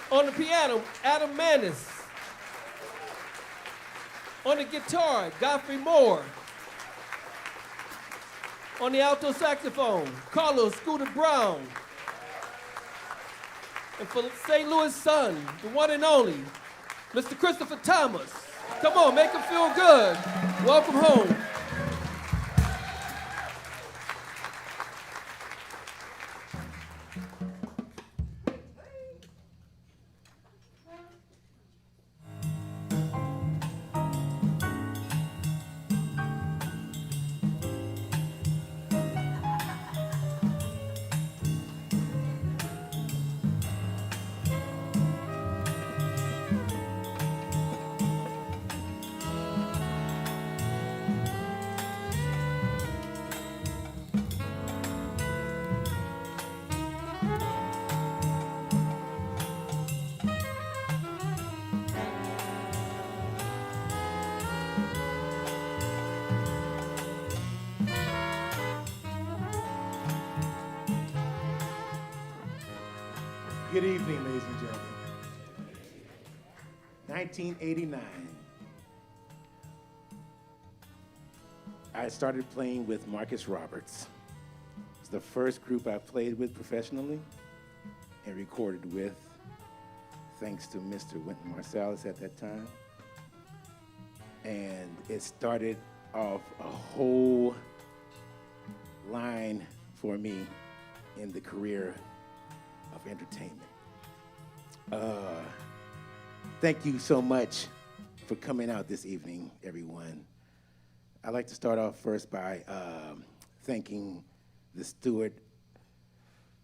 On the piano, Adam Maness. On the guitar, Goffrey Moore. On the alto saxophone, Carlos Scooter Brown. And for St. Louis' son, the one and only, Mr. Christopher Thomas. Come on, make him feel good. Welcome home. Good evening, ladies and gentlemen. 1989. I started playing with Marcus Roberts. It's the first group I played with professionally and recorded with, thanks to Mr. Wynton Marsalis at that time. And it started off a whole line for me in the career of entertainment. Thank you so much for coming out this evening, everyone. I'd like to start off first by thanking the Stewart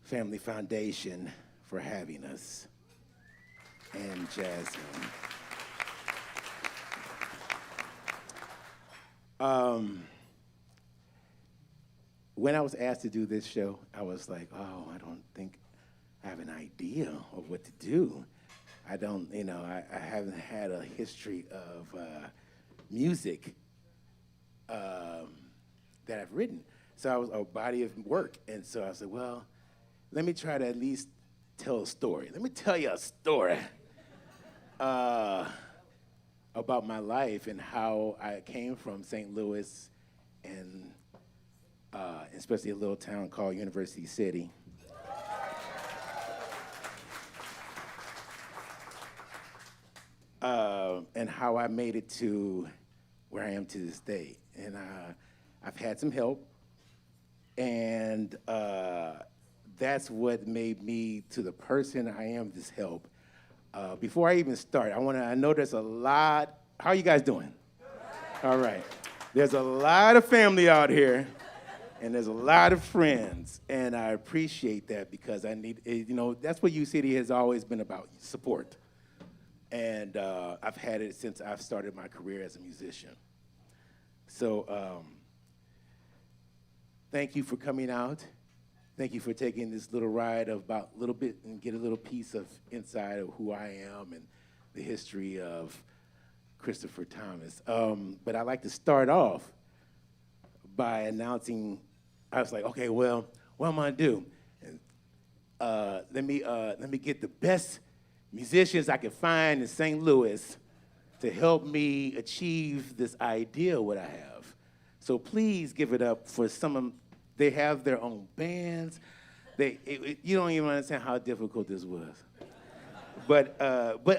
Family Foundation for having us, and Jasmine. When I was asked to do this show, I was like, oh, I don't think I have an idea of what to do. I don't, I haven't had a history of music that I've written. So I was a body of work. And so I said, well, let me try to at least tell a story. Let me tell you a story about my life and how I came from St. Louis and especially a little town called University City. And how I made it to where I am to this day. And I've had some help, and that's what made me to the person I am, this help. Before I even start, I know there's a lot. How are you guys doing? All right. There's a lot of family out here, and there's a lot of friends, and I appreciate that because I need, that's what U City has always been about, support. And I've had it since I've started my career as a musician. So thank you for coming out. Thank you for taking this little ride of about a little bit and get a little piece of inside of who I am and the history of Christopher Thomas. But I'd like to start off by announcing, I was like, okay, well, what am I gonna do? And, let me get the best musicians I can find in St. Louis to help me achieve this idea what I have. So please give it up for some of them. They have their own bands. You don't even understand how difficult this was. But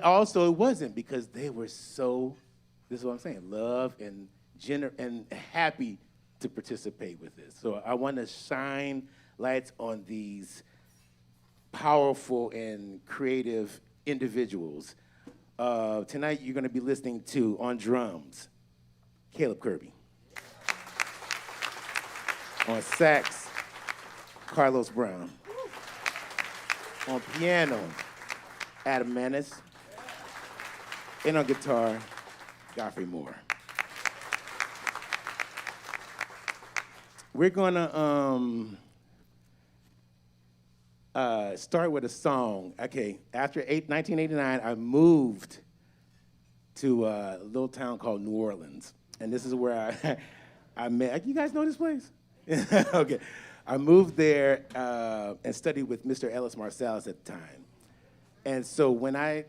also it wasn't, because they were so, this is what I'm saying, love and happy to participate with this. So I want to shine lights on these powerful and creative individuals. Tonight you're going to be listening to, on drums, Kaleb Kirby. On sax, Carlos Brown. On piano, Adam Maness. And on guitar, Goffrey Moore. We're gonna start with a song. Okay, after 1989, I moved to a little town called New Orleans. And this is where I met, you guys know this place? Okay, I moved there and studied with Mr. Ellis Marsalis at the time. And so when I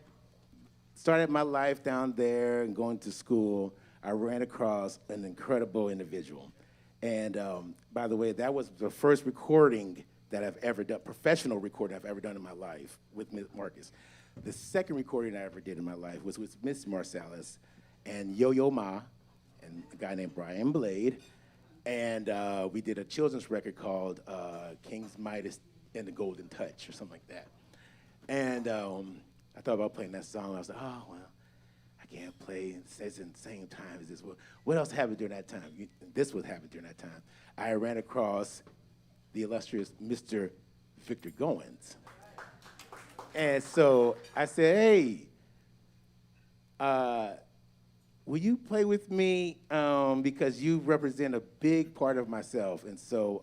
started my life down there and going to school, I ran across an incredible individual. And by the way, that was the first recording that I've ever done, professional recording I've ever done in my life with Marcus. The second recording I ever did in my life was with Miss Marsalis and Yo-Yo Ma and a guy named Brian Blade. And we did a children's record called King's Midas and the Golden Touch or something like that. And I thought about playing that song. I was like, oh, well, I can't play. It says in the same time as this. Well, what else happened during that time? This would happen during that time. I ran across the illustrious Mr. Victor Goins. And so I said, hey, will you play with me? Because you represent a big part of myself. And so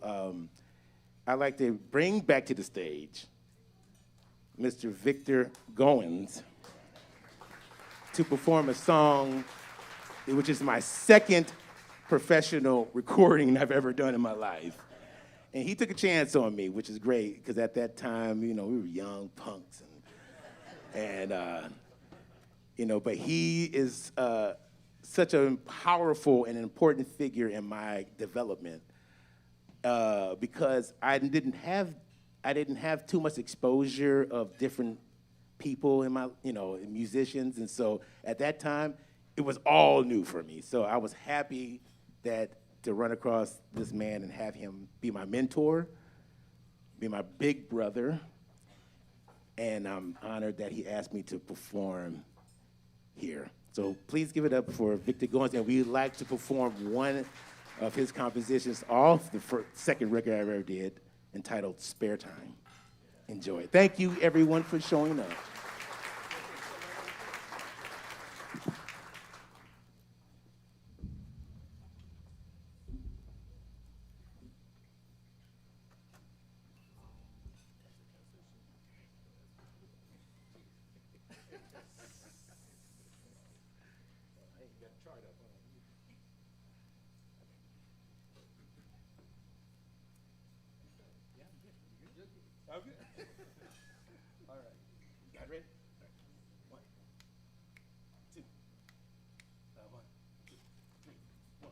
I'd like to bring back to the stage Mr. Victor Goins to perform a song which is my second professional recording I've ever done in my life. And he took a chance on me, which is great, because at that time, we were young punks. But he is such a powerful and important figure in my development because I didn't have too much exposure of different people in my, musicians. And so at that time, it was all new for me. So I was happy to run across this man and have him be my mentor, be my big brother, and I'm honored that he asked me to perform here. So please give it up for Victor Goins, and we'd like to perform one of his compositions off the second record I ever did, entitled Spare Time. Enjoy. Thank you, everyone, for showing up. Okay. All right. You guys ready? All right. 1, 2. 1, 2, 3, 1.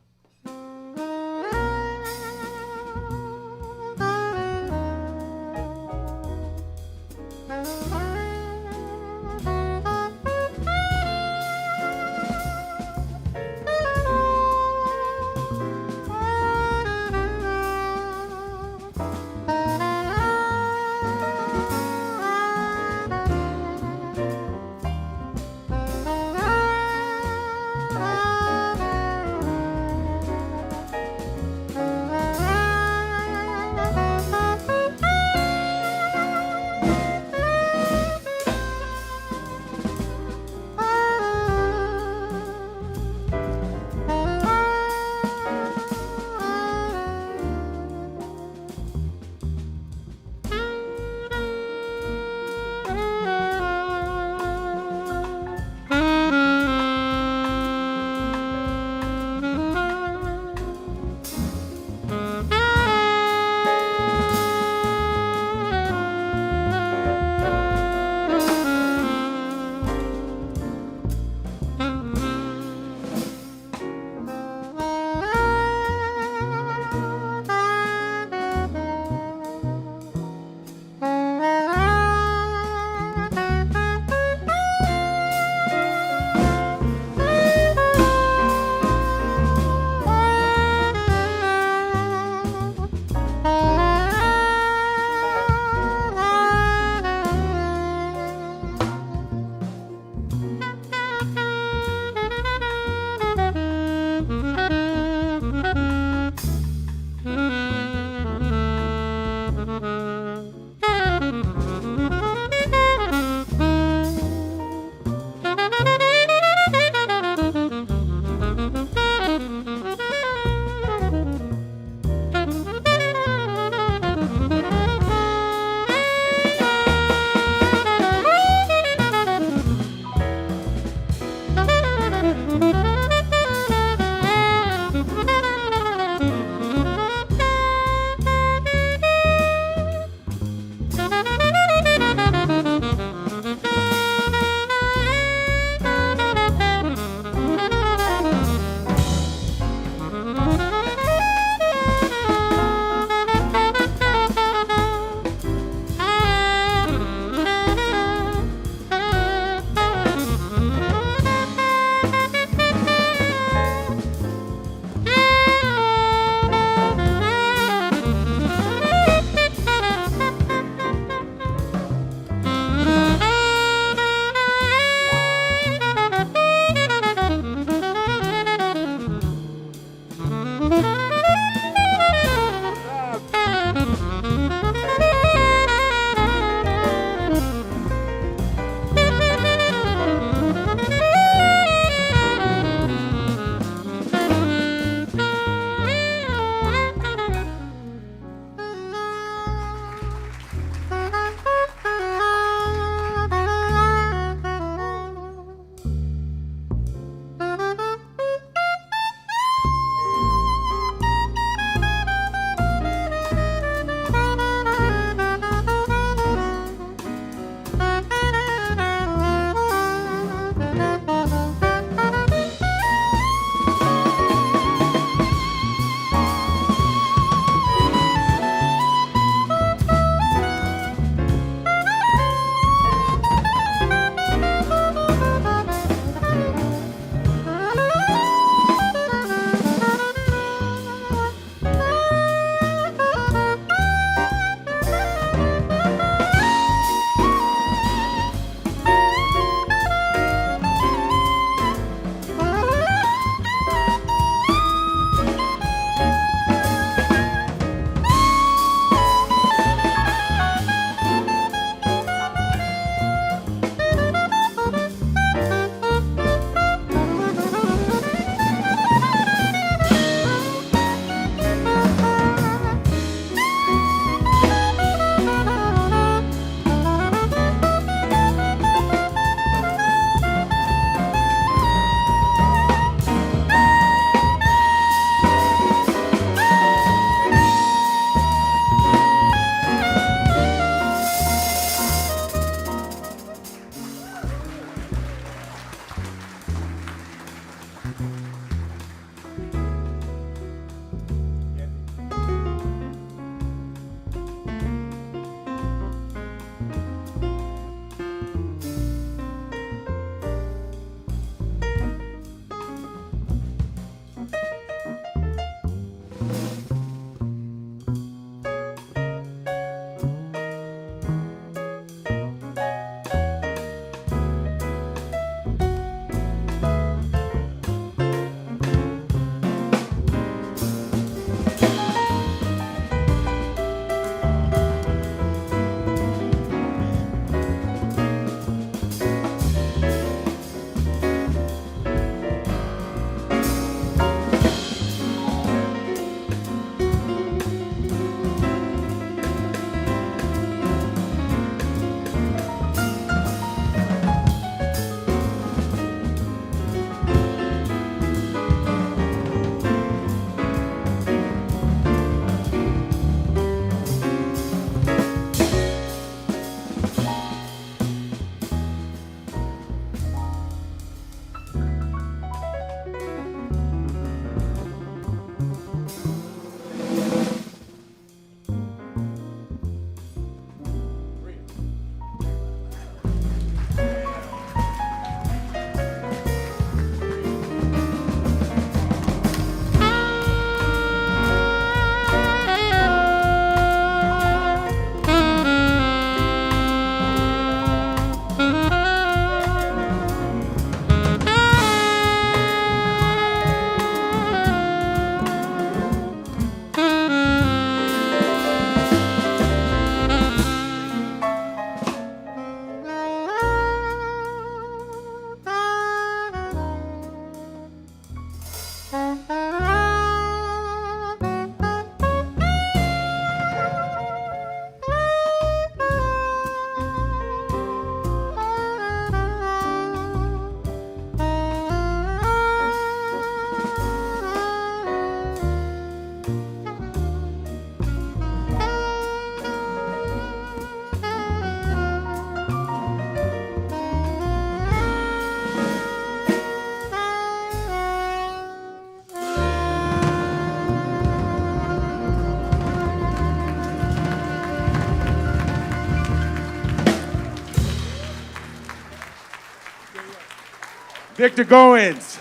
Victor Goins,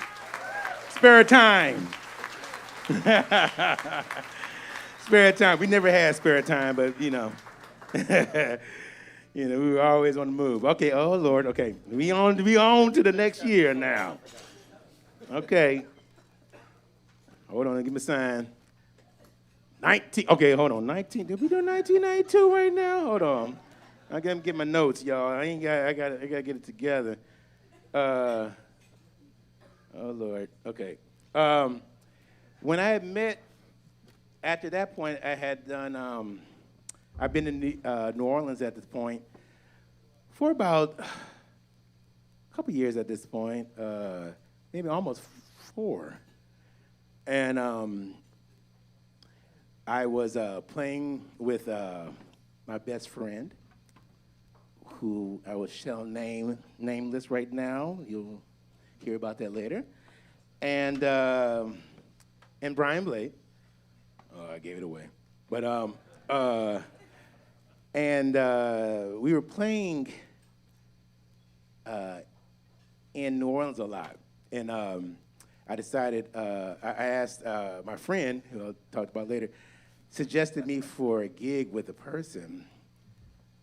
Spare Time. Spare time. We never had spare time, but you know, we were always on the move. Okay, oh Lord, okay. We on to the next year now. Okay. Hold on, give me a sign. 19, okay, hold on. 19, did we do 1992 right now? Hold on. I gotta get my notes, y'all. I gotta get it together. Oh Lord, okay. When I had met, after that point, I had done, I've been in New Orleans at this point for about a couple years at this point, maybe almost 4. And I was playing with my best friend, who I will shall nameless right now. You'll hear about that later. And Brian Blade. Oh, I gave it away. But we were playing in New Orleans a lot, and I decided I asked my friend, who I'll talk about later, suggested me for a gig with a person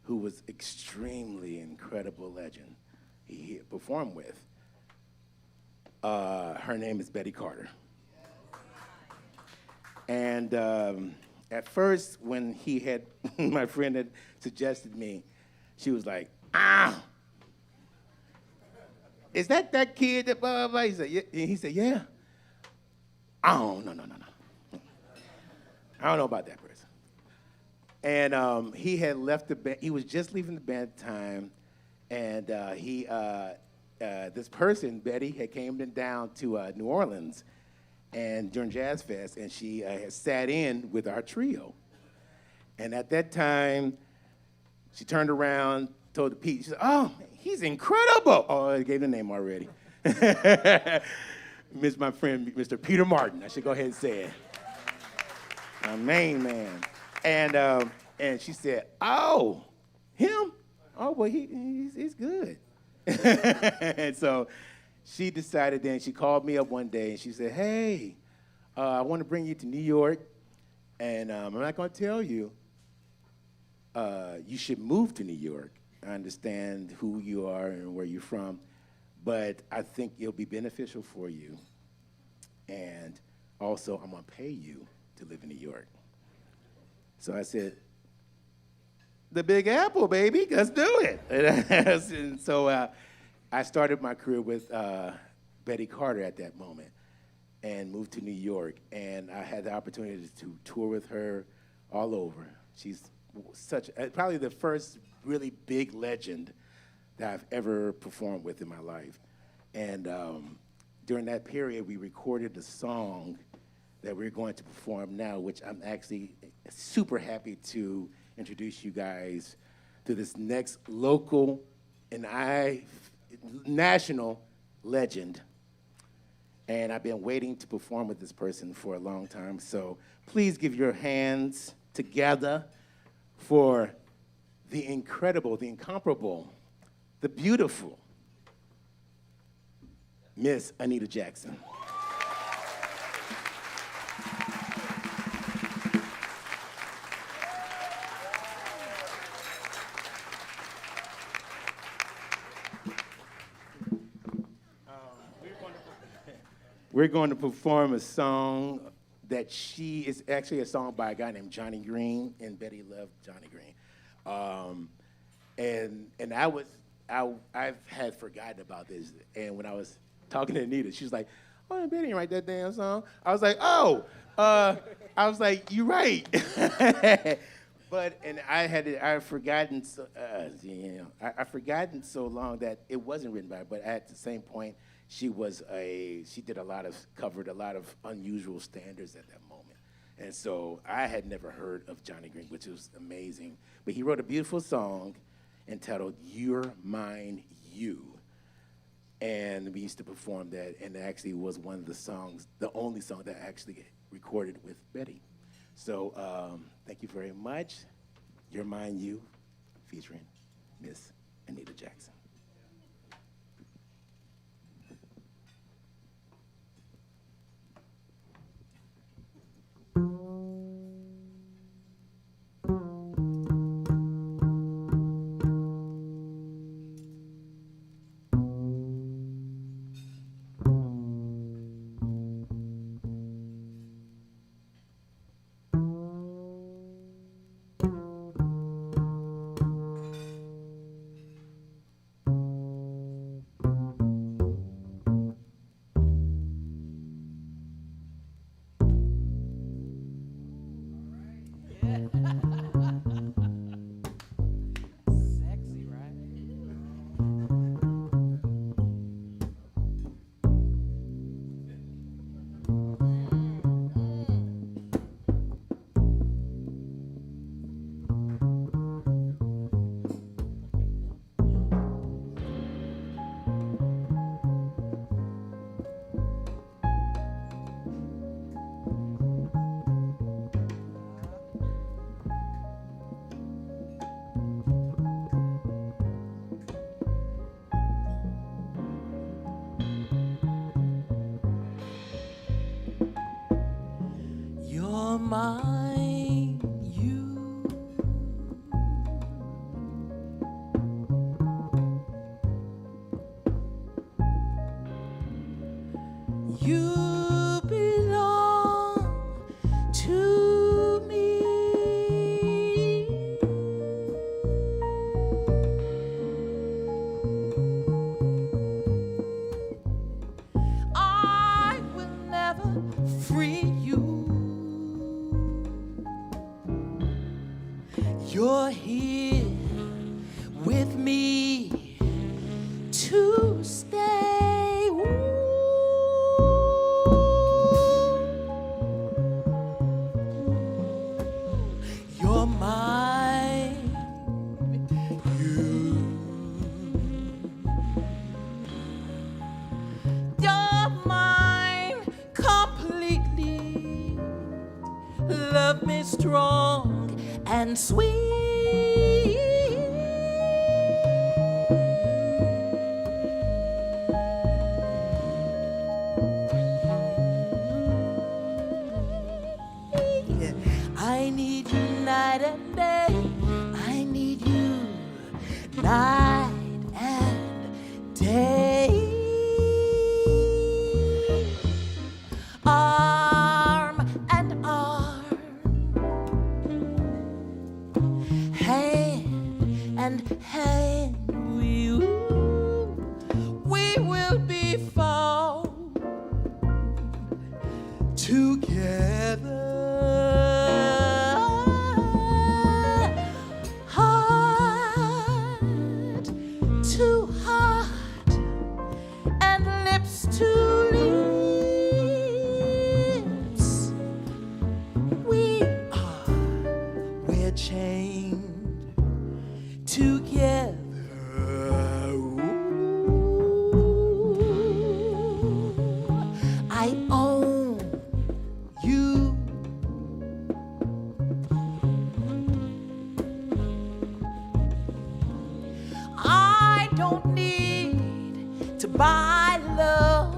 who was extremely incredible legend he performed with. Her name is Betty Carter. And at first, when my friend had suggested me, she was like, is that kid that blah, blah, blah? He said, yeah. Oh, no. I don't know about that person. And he had left the band. He was just leaving the band at the time. And this person, Betty, had came down to New Orleans and during Jazz Fest, and she had sat in with our trio. And at that time, she turned around, told the Pete, she said, oh, he's incredible. Oh, I gave the name already. Miss my friend, Mr. Peter Martin. I should go ahead and say it. My main man. And she said, oh, him? Oh, well, he's good. And so she decided then, she called me up one day and she said, hey, I want to bring you to New York, and I'm not going to tell you, you should move to New York. I understand who you are and where you're from, but I think it'll be beneficial for you. And also, I'm going to pay you to live in New York. So I said, the Big Apple, baby, let's do it. And so I started my career with Betty Carter at that moment and moved to New York. And I had the opportunity to tour with her all over. She's probably the first really big legend that I've ever performed with in my life. And during that period, we recorded the song that we're going to perform now, which I'm actually super happy to introduce you guys to this next local and national legend. And I've been waiting to perform with this person for a long time. So please give your hands together for the incredible, the incomparable, the beautiful Miss Anita Jackson. We're going to perform a song that is actually a song by a guy named Johnny Green, and Betty loved Johnny Green. And I had forgotten about this, and when I was talking to Anita, she was like, oh, Betty didn't write that damn song. I was like, oh, I was like, you're right. And I've forgotten I've forgotten so long that it wasn't written by her, but at the same point, she covered a lot of unusual standards at that moment. And so I had never heard of Johnny Green, which was amazing. But he wrote a beautiful song entitled You're Mine, You. And we used to perform that, and it actually was one of the songs, the only song that I actually recorded with Betty. So thank you very much. You're Mine, You, featuring Miss Anita Jackson. mine, you belong to me. I will never free you. You're here with me to stay. Ooh. You're mine, you're mine completely. Love me strong and sweet. I need you night and day. I need you night and day. Arm and arm, hand and hand, we will be found together. Heart to heart and lips to lips. We're chained together. Ooh, I own you. I don't need to buy love.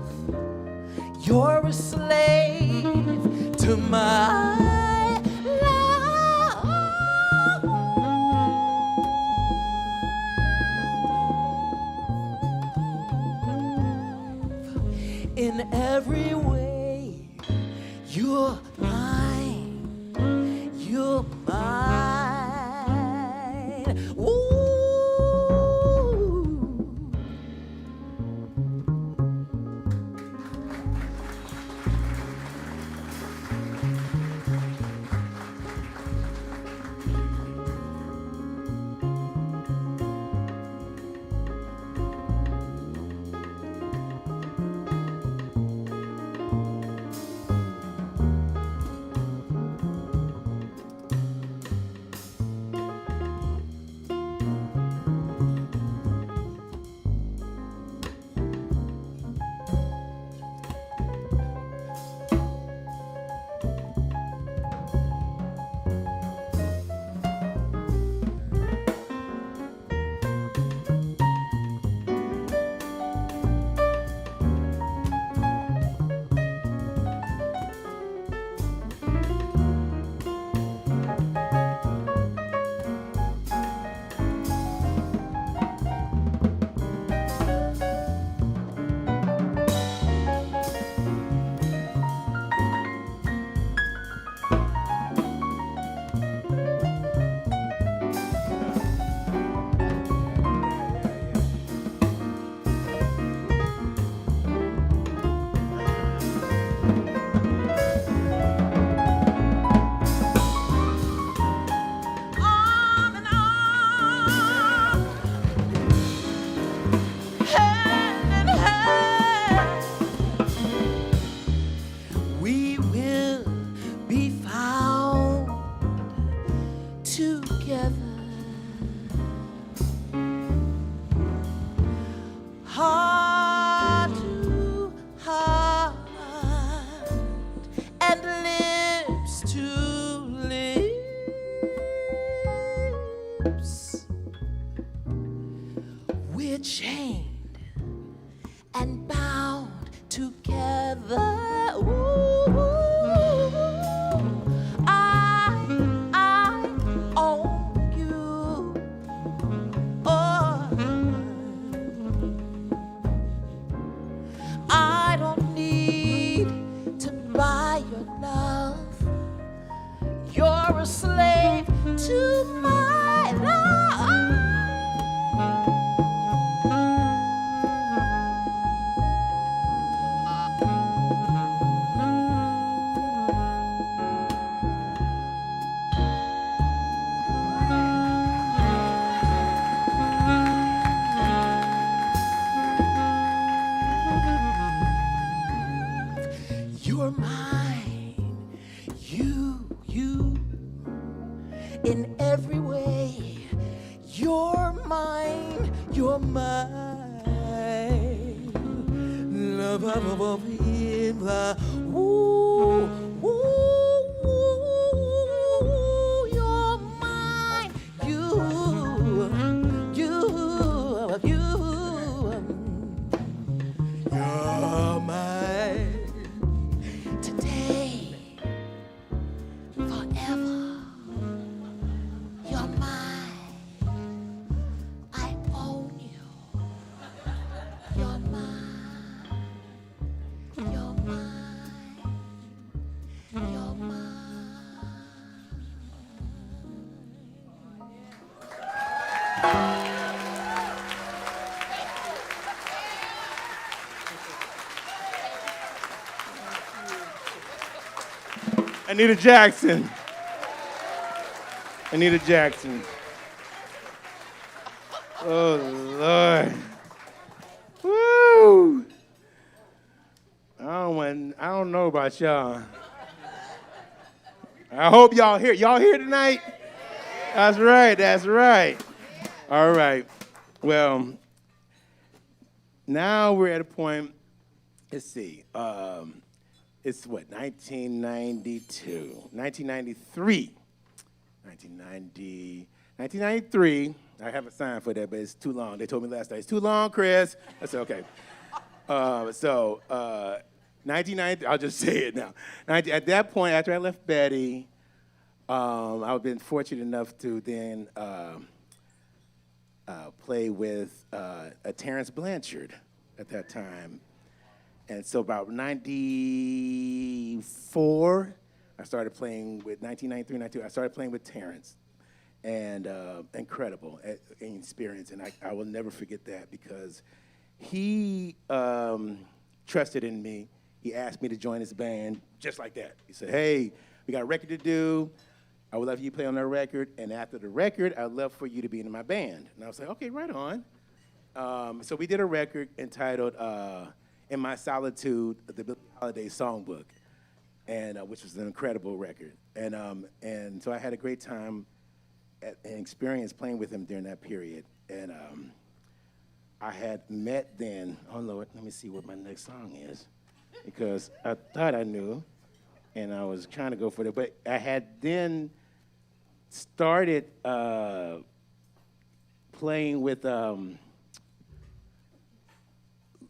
You're a slave to my love. In every way, you're mine. You're mine. Ooh. slave to my love. You're mine, you, in every way. You're mine, you're mine. Love, love, love, ooh, ooh, ooh, you're mine, you're mine. Today, forever, you're mine. I own you. You're mine. You're mine. You're mine. Anita Jackson. Anita Jackson. Oh, Lord. Woo! I don't know about y'all. I hope y'all here. Y'all here tonight? That's right, that's right. All right. Well, now we're at a point, let's see. It's what, 1992, 1993. 1993. I have a sign for that, but it's too long. They told me last night, it's too long, Chris. I said, okay. 1993, I'll just say it now. At that point, after I left Betty, I've been fortunate enough to then play with Terrence Blanchard at that time. And so about 94, I started playing with 1993, 92. I started playing with Terrence, and incredible experience. And I will never forget that because he trusted in me. He asked me to join his band just like that. He said, "Hey, we got a record to do. I would love for you to play on our record, and after the record, I'd love for you to be in my band." And I was like, "Okay, right on." So we did a record entitled "In My Solitude," the Billie Holiday Songbook, and which was an incredible record. And so I had a great time and experience playing with him during that period. And I had met then, oh Lord, let me see what my next song is, because I thought I knew, and I was trying to go for it, but I had then started playing with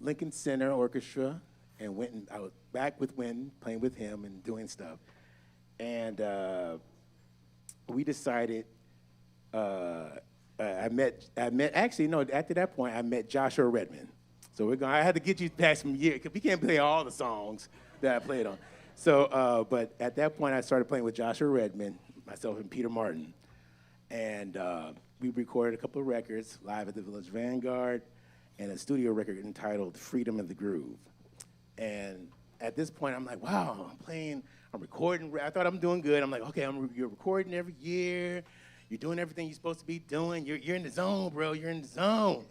Lincoln Center Orchestra, and I was back with Wynton, playing with him and doing stuff. And we decided, after that point, I met Joshua Redman. So I had to get you past some years, because we can't play all the songs that I played on. So, but at that point, I started playing with Joshua Redman, myself and Peter Martin. And we recorded a couple of records live at the Village Vanguard, and a studio record entitled Freedom of the Groove. And at this point, I'm like, wow, I'm recording. I thought I'm doing good. I'm like, okay, you're recording every year. You're doing everything you're supposed to be doing. You're in the zone, bro. You're in the zone.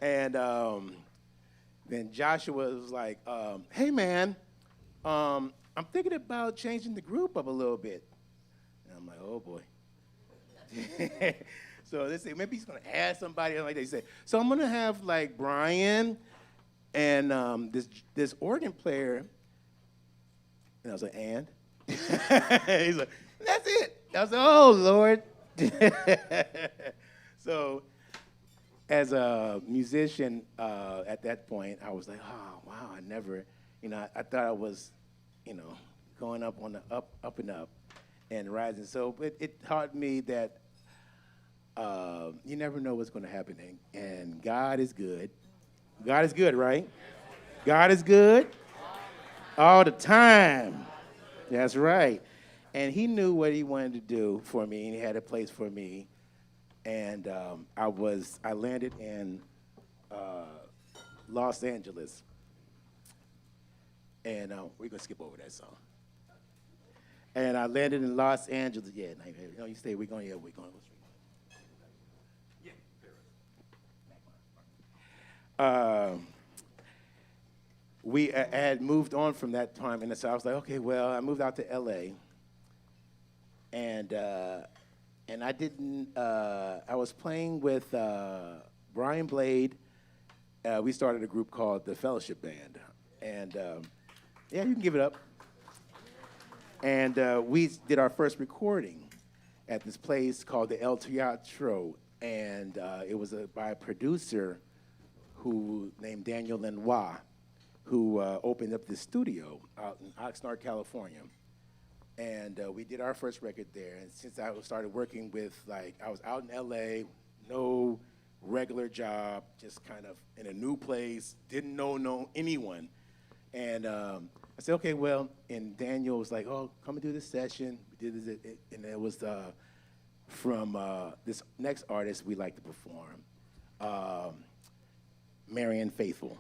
And then Joshua was like, hey, man, I'm thinking about changing the group up a little bit. And I'm like, oh, boy. So they say, maybe he's going to add somebody. Like they say. So I'm going to have, like, Brian and this organ player. And I was like, and? He's like, that's it. I was like, oh, Lord. So as a musician at that point, I was like, oh, wow, I never, I thought I was, going up on the up and up and rising. So it taught me that you never know what's going to happen. And God is good. God is good, right? God is good all the time. That's right. And he knew what he wanted to do for me, and he had a place for me. And I landed in Los Angeles. And we're gonna skip over that song. And I landed in Los Angeles. Yeah, no, you stay. We're going. We had moved on from that time, and so I was like, okay, well, I moved out to L.A. And I didn't. I was playing with Brian Blade. We started a group called the Fellowship Band, and yeah, you can give it up. And we did our first recording at this place called the El Teatro, and it was by a producer named Daniel Lenoir, who opened up this studio out in Oxnard, California. And we did our first record there. And since I started working with, I was out in LA, no regular job, just kind of in a new place, didn't know anyone. And I said, okay, well, and Daniel was like, oh, come and do this session. We did this, and it was from this next artist we like to perform, Marianne Faithfull.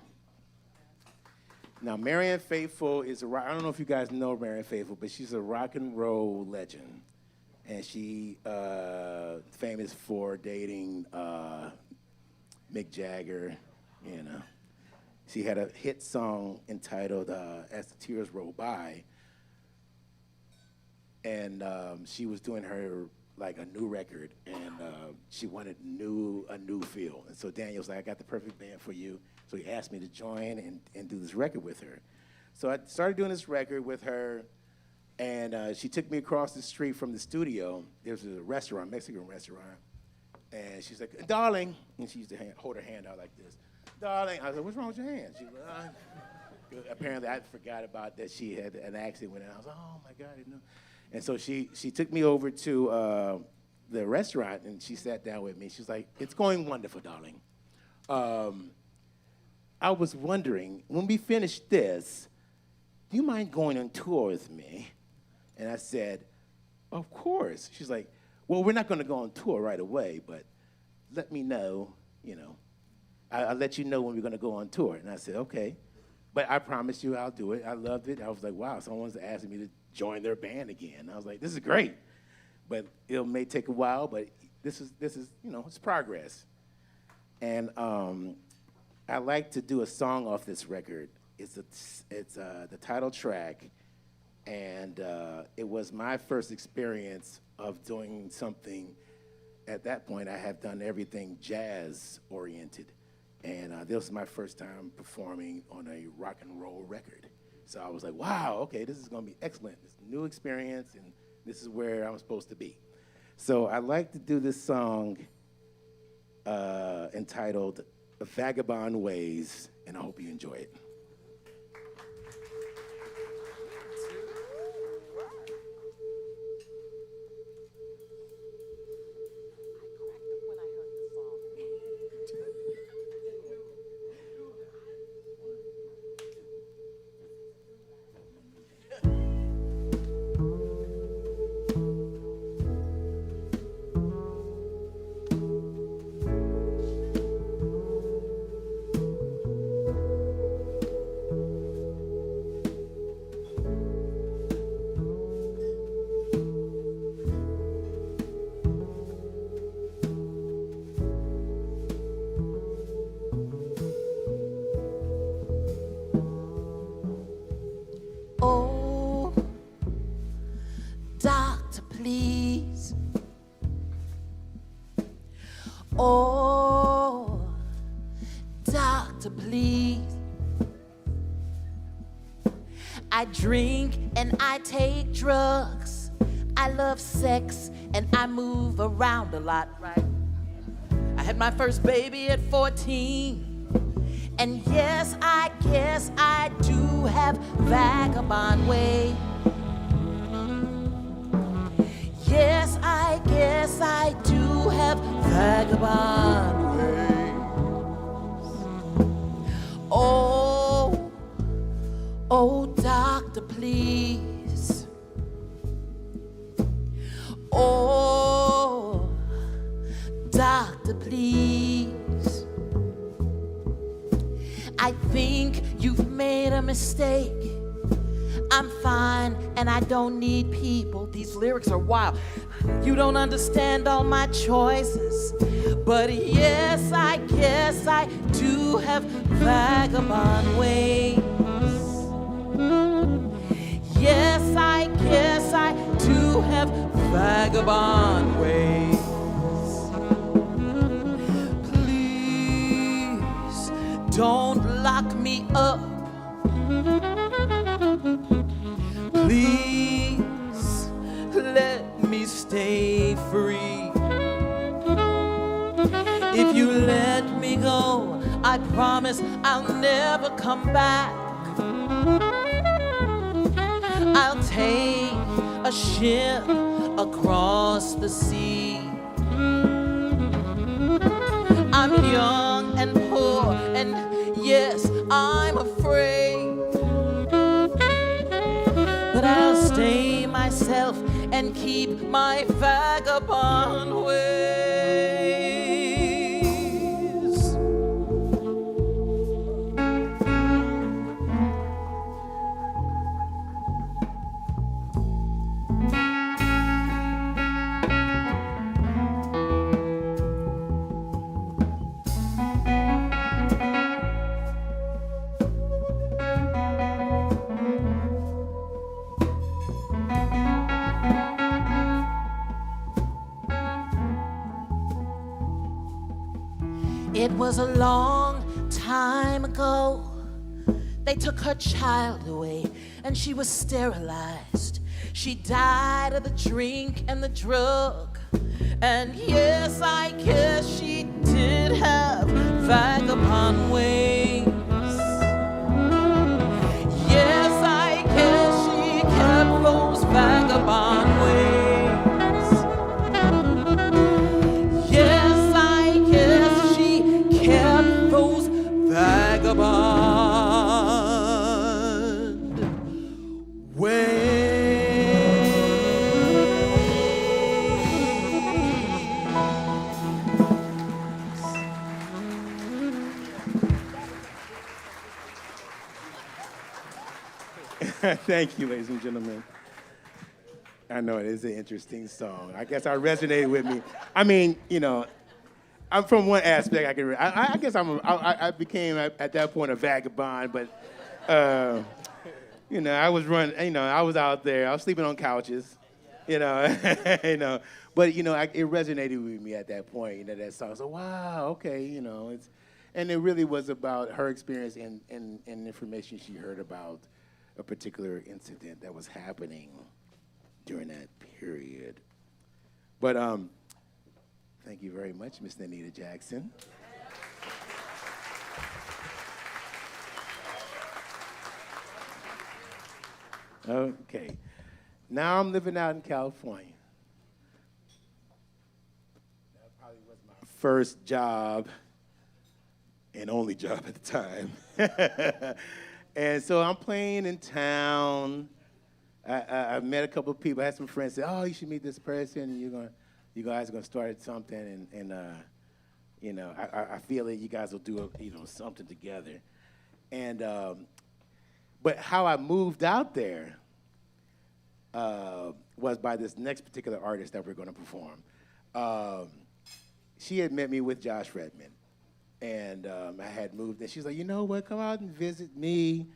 Now, Marianne Faithfull is I don't know if you guys know Marianne Faithfull, but she's a rock and roll legend. And she famous for dating Mick Jagger, you know. She had a hit song entitled As the Tears Roll By. And she was doing her, a new record, and she wanted a new feel. And so Daniel's like, I got the perfect band for you. So he asked me to join and do this record with her. So I started doing this record with her, and she took me across the street from the studio. There was a restaurant, Mexican restaurant, and she's like, darling, and she used to hold her hand out like this. Darling, I was like, what's wrong with your hand? She was like, apparently I forgot about that she had an accident with it. I was like, oh my God, I didn't know. And so she took me over to the restaurant, and she sat down with me. She was like, it's going wonderful, darling. I was wondering, when we finish this, do you mind going on tour with me? And I said, of course. She's like, well, we're not going to go on tour right away, but let me know, I'll let you know when we're going to go on tour. And I said, okay. But I promise you I'll do it. I loved it. I was like, wow, someone's asking me to join their band again. I was like, this is great. But it may take a while, but this is it's progress. And I like to do a song off this record. It's the title track, and it was my first experience of doing something. At that point, I have done everything jazz-oriented, and this was my first time performing on a rock and roll record. So I was like, wow, okay, this is gonna be excellent. It's a new experience, and this is where I'm supposed to be. So I like to do this song entitled Vagabond Ways, and I hope you enjoy it. Please. Oh, doctor, please. I drink and I take drugs. I love sex and I move around a lot, right? I had my first baby at 14. And yes, I guess I do have vagabond ways. Yes, I guess I do have vagabond ways. Oh, doctor, please. I think you've made a mistake. I'm fine and I don't need people. These lyrics are wild. You don't understand all my choices. But yes, I guess I do have vagabond ways. Yes, I guess I do have vagabond ways. Please don't lock me up. Please let me stay free. If you let me go, I promise I'll never come back. I'll take a ship across the sea. I'm young and poor, and yes, I'm afraid. But I'll stay myself and keep my vagabond ways. It was a long time ago. They took her child away and she was sterilized. She died of the drink and the drug. And yes, I guess she did have vagabond ways. Yes, I guess she kept those vagabond ways. Yes, I guess she kept those vagabond ways. Thank you, ladies and gentlemen. I know it is an interesting song. I guess I resonated with me. I mean, you know, I'm from one aspect. I guess I became at that point a vagabond, but you know, I was running. You know, I was out there. I was sleeping on couches. You know, you know. But you know, it resonated with me at that point. You know, that song. So wow, okay, you know, and it really was about her experience and information she heard about a particular incident that was happening during that period. But thank you very much, Miss Anita Jackson. Okay, now I'm living out in California. That probably was my first job and only job at the time. And so I'm playing in town. I met a couple of people. I had some friends say, "Oh, you should meet this person. You guys are gonna start something." And you know, I feel that you guys will do something together. And but how I moved out there was by this next particular artist that we're going to perform. She had met me with Josh Redman. And I had moved, and she's like, "You know what? Come out and visit me,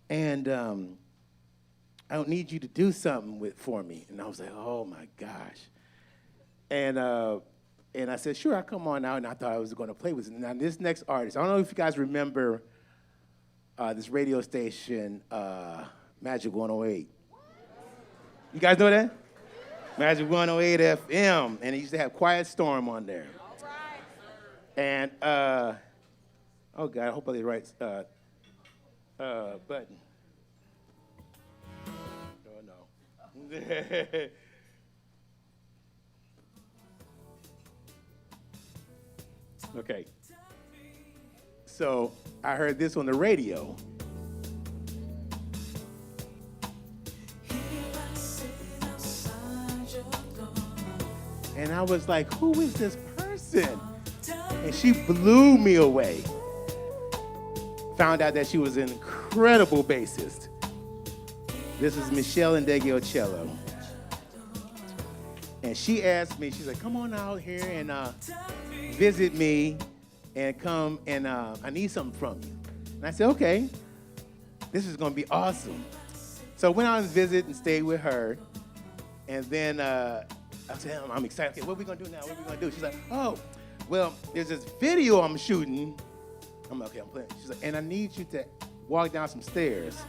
and I don't need you to do something for me." And I was like, "Oh my gosh!" And I said, "Sure, I'll come on out." And I thought I was going to play with her. Now this next artist, I don't know if you guys remember this radio station, Magic 108. You guys know that? Magic 108 FM, and it used to have Quiet Storm on there. And, oh God, I hope I did the right button. Oh no. Okay. So I heard this on the radio. And I was like, who is this person? And she blew me away. found out that she was an incredible bassist. This is Michelle Indegliocello. And she asked me, she's like, come on out here and visit me and come and I need something from you. And I said, okay, this is gonna be awesome. So I went out and visited and stayed with her. And then I said, I'm excited. Okay, what are we gonna do now? What are we gonna do? She's like, oh, well, there's this video I'm shooting. I'm like, okay, I'm playing. She's like, and I need you to walk down some stairs.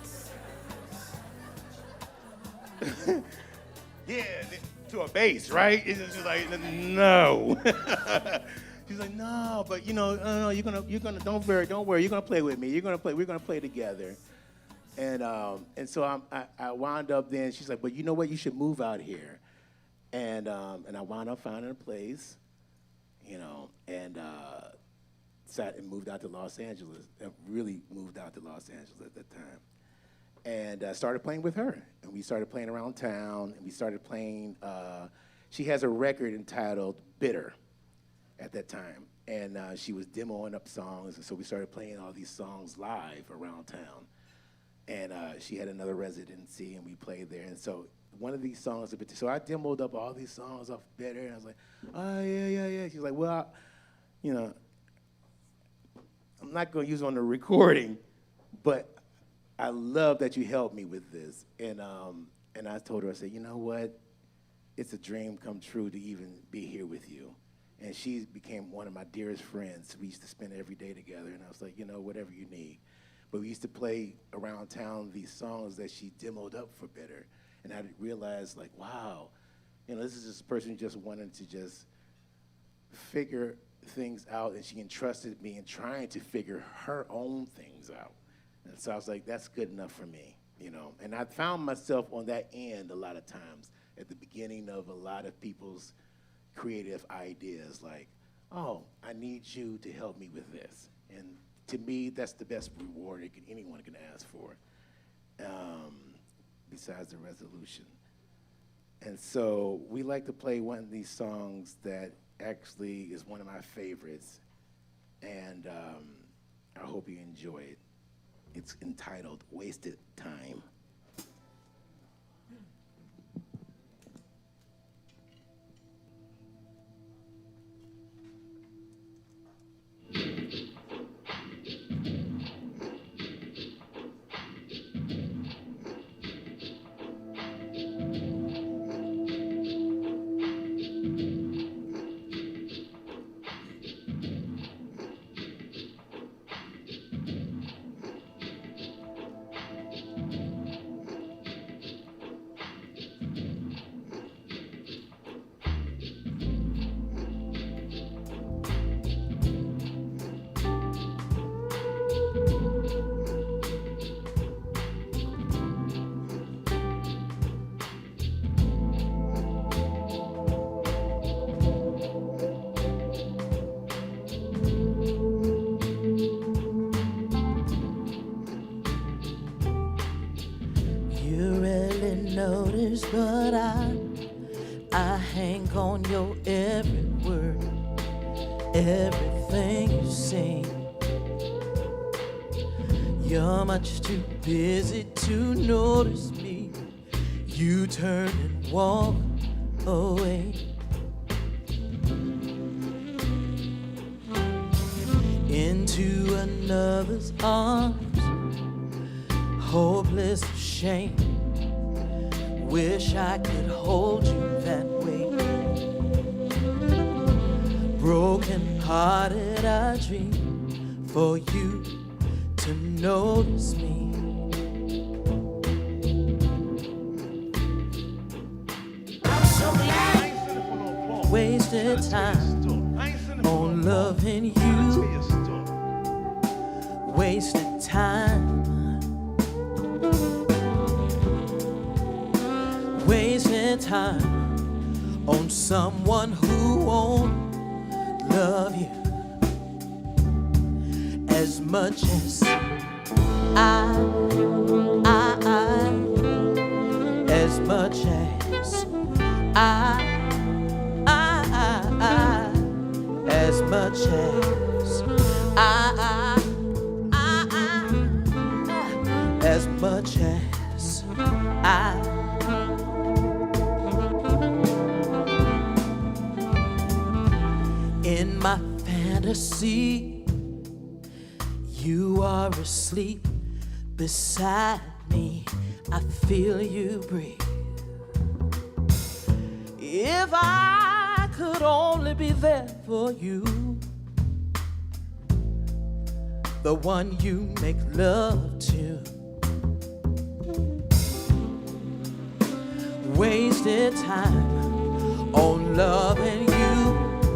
Yeah, to a bass, right? She's like, no. She's like, no, but no, you're gonna, don't worry, you're gonna play with me. We're gonna play together. And so I wound up then. She's like, but you know what? You should move out here. And I wound up finding a place, and sat and moved out to Los Angeles. I really moved out to Los Angeles at that time. And I started playing with her. And we started playing around town, and we started playing, she has a record entitled Bitter at that time. And she was demoing up songs, and so we started playing all these songs live around town. And she had another residency, and we played there. And so one of these songs, so I demoed up all these songs off Bitter, and I was like, oh, yeah. She's like, well, I'm not gonna use it on the recording, but I love that you helped me with this. And I told her, I said, you know what? It's a dream come true to even be here with you. And she became one of my dearest friends. We used to spend every day together, and I was like, whatever you need. But we used to play around town these songs that she demoed up for Bitter. And I realized, like, wow, this is just a person who just wanted to just figure things out, and she entrusted me in trying to figure her own things out. And so I was like, that's good enough for me, And I found myself on that end a lot of times at the beginning of a lot of people's creative ideas, like, oh, I need you to help me with this. And to me, that's the best reward anyone can ask for, besides the resolution. And so we like to play one of these songs that actually is one of my favorites, and I hope you enjoy it. It's entitled Wasted Time. But I hang on your every word, everything you sing. You're much too busy to notice me. You turn and walk away. Into another's arms, hopeless shame. Wish I could hold you that way. Broken hearted, I dream for you to notice me. I'm so glad wasted time on loving you. Wasted time. Wasting time on someone who won't love you as much as I as much as as much as I as much as I. In my fantasy, you are asleep beside me. I feel you breathe. If I could only be there for you, the one you make love to. Wasted time on loving you.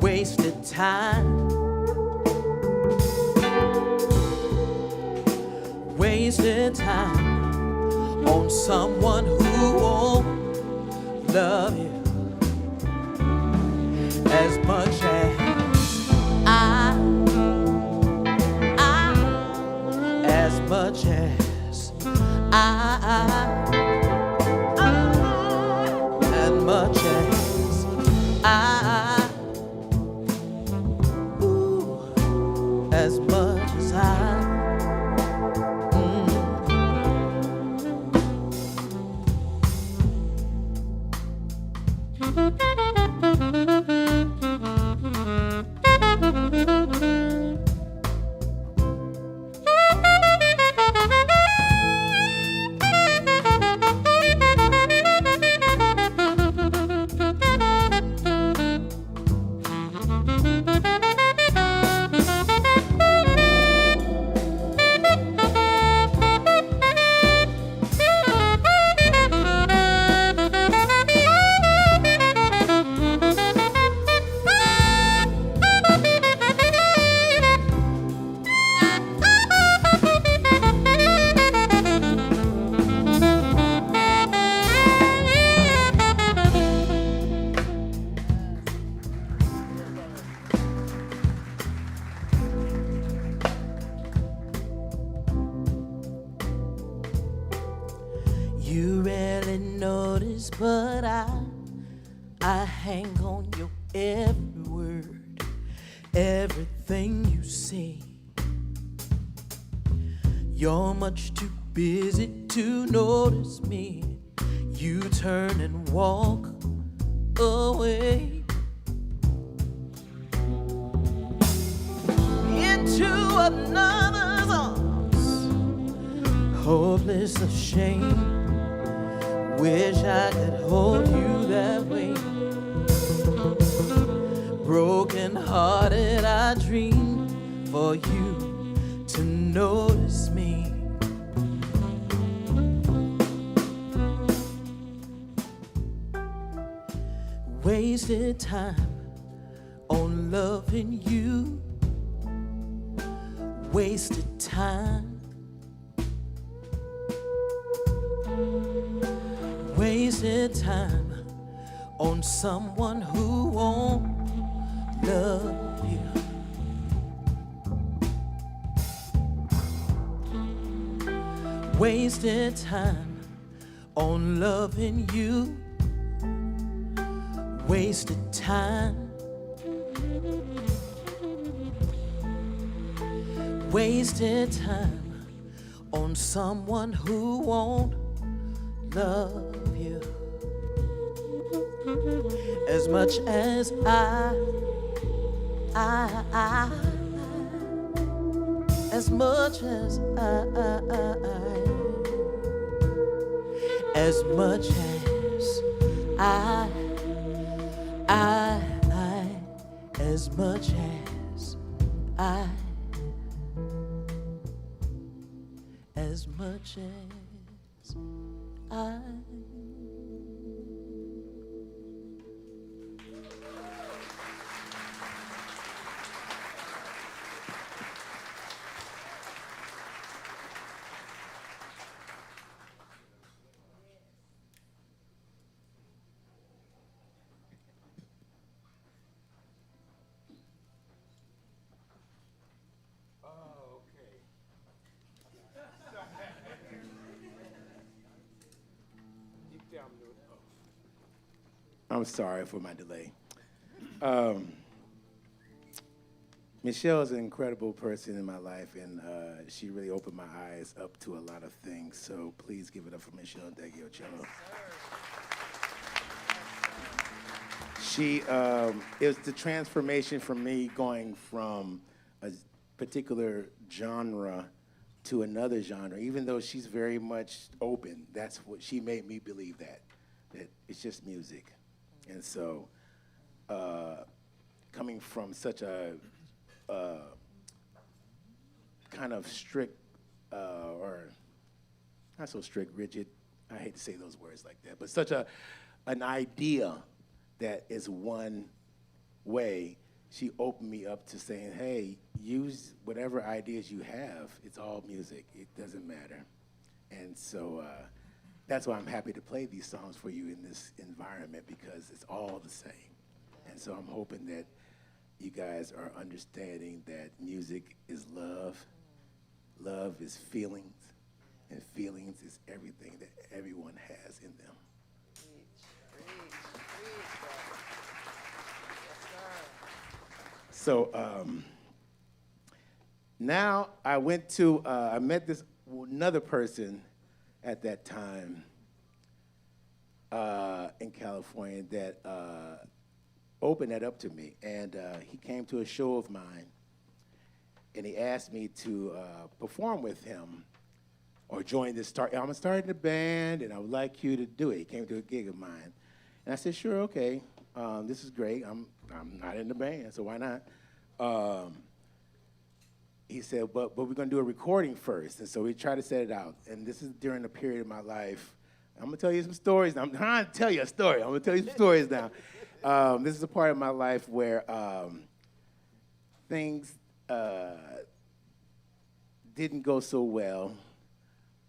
Wasted time. Wasted time on someone who won't love you as much as as much as as much as as much as you rarely notice, but I hang on your every word, everything you say. You're much too busy to notice me. You turn and walk away into another's arms, hopeless of shame. Wish I could hold you that way. Broken hearted, I dream for you to notice me. Wasted time on loving you. Wasted time. Wasted time on someone who won't love you. Wasted time on loving you. Wasted time. Wasted time on someone who won't love you as much as as much as as much as as much as as much as I'm sorry for my delay. Michelle is an incredible person in my life, and she really opened my eyes up to a lot of things. So please give it up for Michelle Deggiocello. It was the transformation for me going from a particular genre to another genre. Even though she's very much open, that's what she made me believe, that it's just music. And so coming from such a kind of strict, or not so strict, rigid, I hate to say those words like that, but such an idea that is one way, she opened me up to saying, hey, use whatever ideas you have. It's all music. It doesn't matter. And so that's why I'm happy to play these songs for you in this environment, because it's all the same. And so I'm hoping that you guys are understanding that music is love, love is feelings, and feelings is everything that everyone has in them. So now I went to, I met this another person at that time in California that opened that up to me. And he came to a show of mine, and he asked me to perform with him or join this I'm starting a band, and I would like you to do it. He came to a gig of mine. And I said, sure, okay, this is great. I'm not in the band, so why not? He said, but we're gonna do a recording first. And so we tried to set it out. And this is during a period of my life. I'm gonna tell you some stories. I'm trying to tell you a story. I'm gonna tell you some stories now. This is a part of my life where things didn't go so well.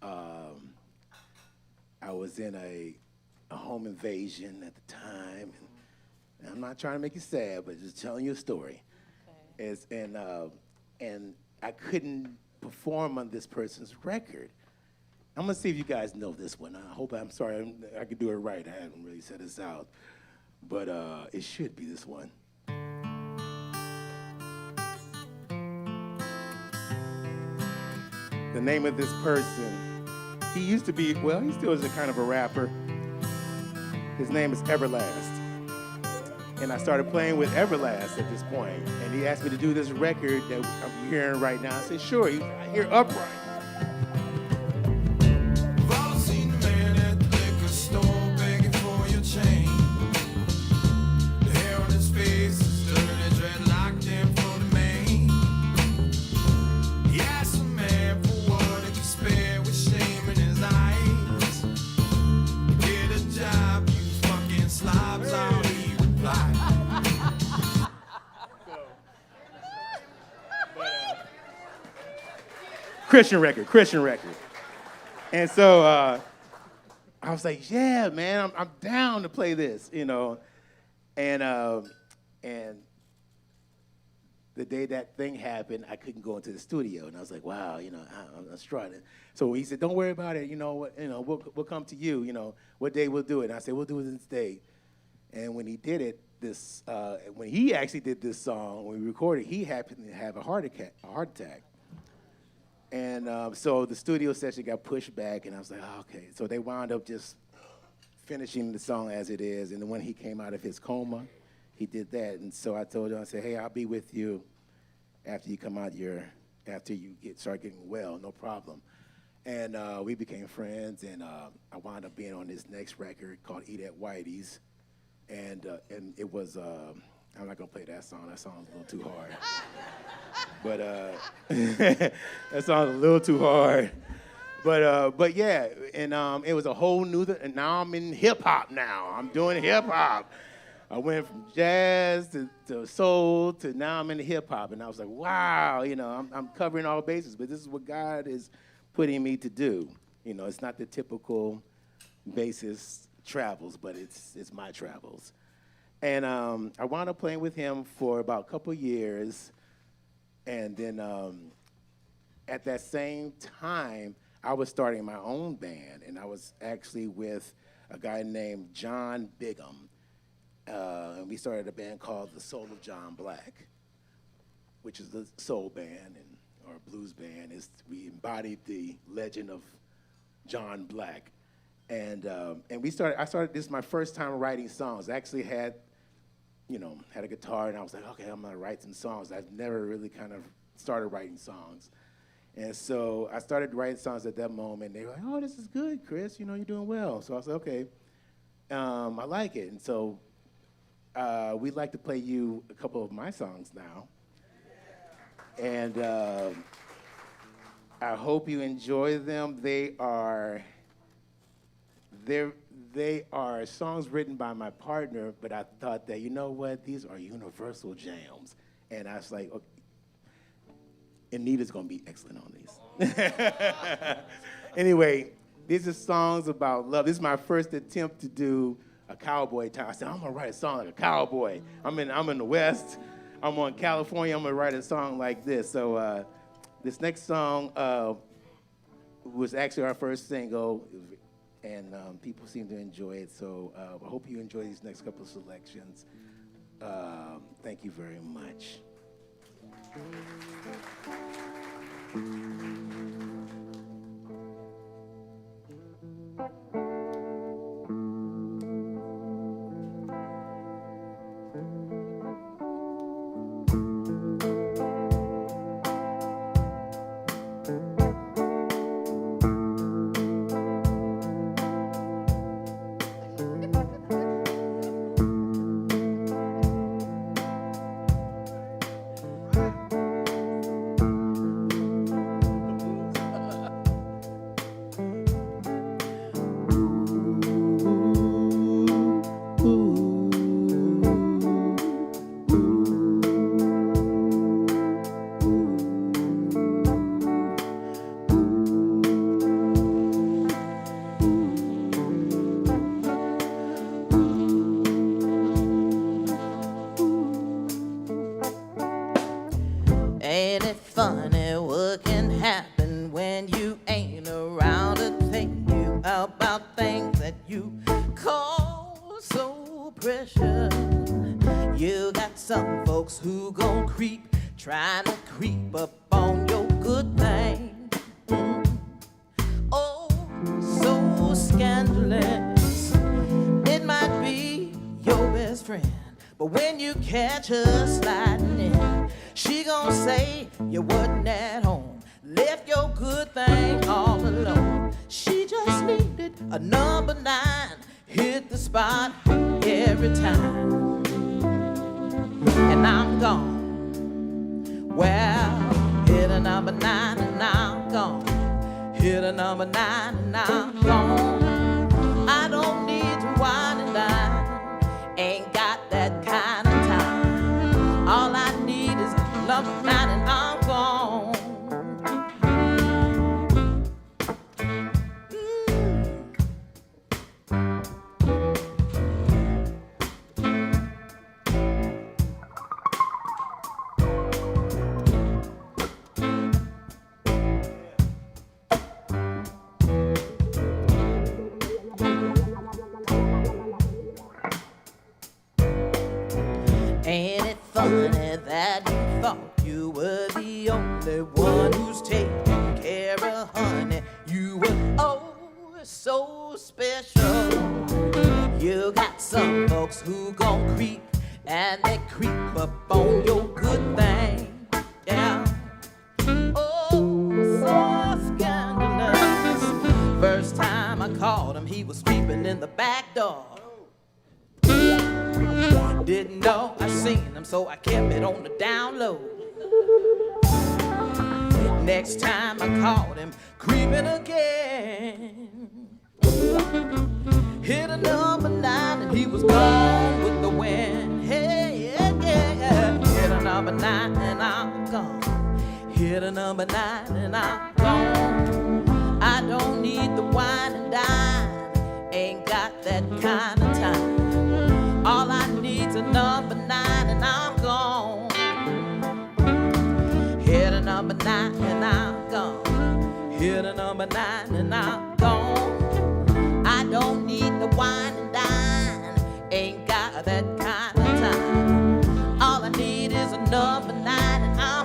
I was in a home invasion at the time. And I'm not trying to make you sad, but just telling you a story. Okay. And I couldn't perform on this person's record. I'm gonna see if you guys know this one. I'm sorry, I can do it right. I haven't really set this out, but it should be this one. The name of this person, he used to be, well, he still is a kind of a rapper. His name is Everlast. And I started playing with Everlast at this point. And he asked me to do this record that I'm hearing right now. I said, sure, I hear Upright. We've all seen the man at the liquor store begging for your change. The hair on his face is dirty, dreadlocked in for the mane. He asked the man for what he could spare with shame in his eyes. Get a job, you fucking slobs, all he replied. Christian record. And so I was like, yeah, man, I'm down to play this, you know. And the day that thing happened, I couldn't go into the studio. And I was like, wow, you know, I'm struggling. So he said, don't worry about it, we'll come to you, what day we'll do it. And I said, we'll do it this day. And when he did it, when he actually did this song, when we recorded, he happened to have a heart attack. And so the studio session got pushed back, and I was like, oh, okay. So they wound up just finishing the song as it is. And then when he came out of his coma, he did that. And so I told him, I said, hey, I'll be with you after you come out after you start getting well, no problem. And we became friends, and I wound up being on this next record called Eat at Whitey's. And it was, I'm not gonna play that song. That song's a little too hard. But that song's a little too hard. But yeah, and it was a whole new, and now I'm in hip hop now. I'm doing hip hop. I went from jazz to soul to now I'm in hip hop. And I was like, wow, I'm covering all bases, but this is what God is putting me to do. It's not the typical basis travels, but it's my travels. And I wound up playing with him for about a couple years. And then at that same time, I was starting my own band, and I was actually with a guy named John Bigham. And we started a band called The Soul of John Black. which is a soul band or a blues band. We embodied the legend of John Black. And I started, this is my first time writing songs. I actually had a guitar, and I was like, okay, I'm gonna write some songs. I've never really kind of started writing songs. And so I started writing songs at that moment. They were like, oh, this is good, Chris, you're doing well. So I said, okay, I like it. And so we'd like to play you a couple of my songs now. And I hope you enjoy them. They are songs written by my partner, but I thought that, you know what, these are universal jams. And I was like, okay, Anita's gonna be excellent on these. Anyway, these are songs about love. This is my first attempt to do a cowboy time. I said, I'm gonna write a song like a cowboy. I'm in the West. I'm on California. I'm gonna write a song like this. So this next song was actually our first single, and people seem to enjoy it. So I hope you enjoy these next couple of selections. Thank you very much. Ain't it funny what can happen when you ain't around to think you about things that you call so precious? You got some folks who gon' creep, trying to creep up on your good thing. Oh, so scandalous. It might be your best friend, but when you catch her sliding in, she gon' say you wasn't at home, left your good thing all alone. She just needed a number 9, hit the spot every time. And I'm gone. Well, hit a number 9 and I'm gone. Hit a number 9 and I'm gone. I don't need to wine and dine, ain't got that kind of time. All I need is number 9 and I'm gone. Ain't it funny that you thought you were the only one who's taking care of honey? You were oh so special. You got some folks who gon' creep, and they creep up on your good thing. Yeah. Oh, so scandalous. First time I called him, he was creeping in the back door. Didn't know I seen him, so I kept it on the down low. Next time I caught him, creeping again. Hit a number 9 and he was gone with the wind. Hey, yeah, yeah. Hit a number 9 and I'm gone. Hit a number 9 and I'm gone. I don't need the wine and dine, ain't got that kind of time. All I need's a number 9 and I'm gone. Hit a number 9 and I'm gone. Hit a number 9 and I'm gone. I don't need the wine and dine, ain't got that kind of time. All I need is a number 9 and I'm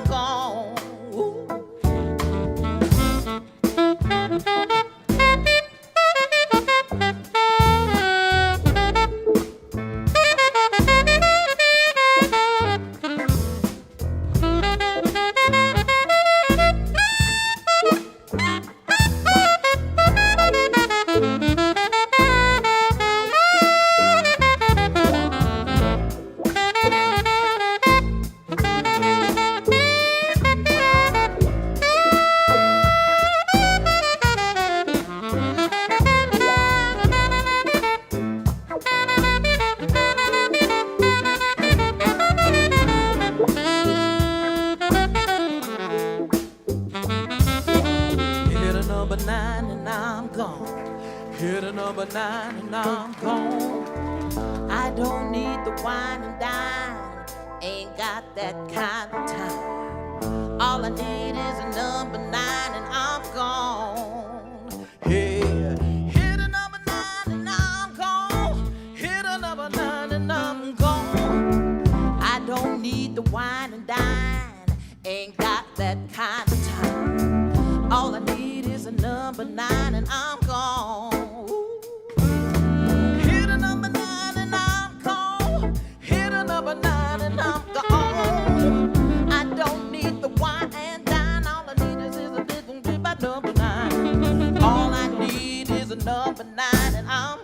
number 9 and I'm gone. Hit a number 9 and I'm gone. I don't need the wine and dine, ain't got that kind of time. All I need is a number 9 and I'm gone. Hey, hit a number 9 and I'm gone. Hit a number 9 and I'm gone. I don't need the wine and dine, ain't got that kind of time. All I need is a number 9 and I'm gone. Hit a number 9 and I'm gone. Hit a number 9 and I'm gone. I don't need the wine and dine. All I need is a little bit by number 9. All I need is a number 9 and I'm.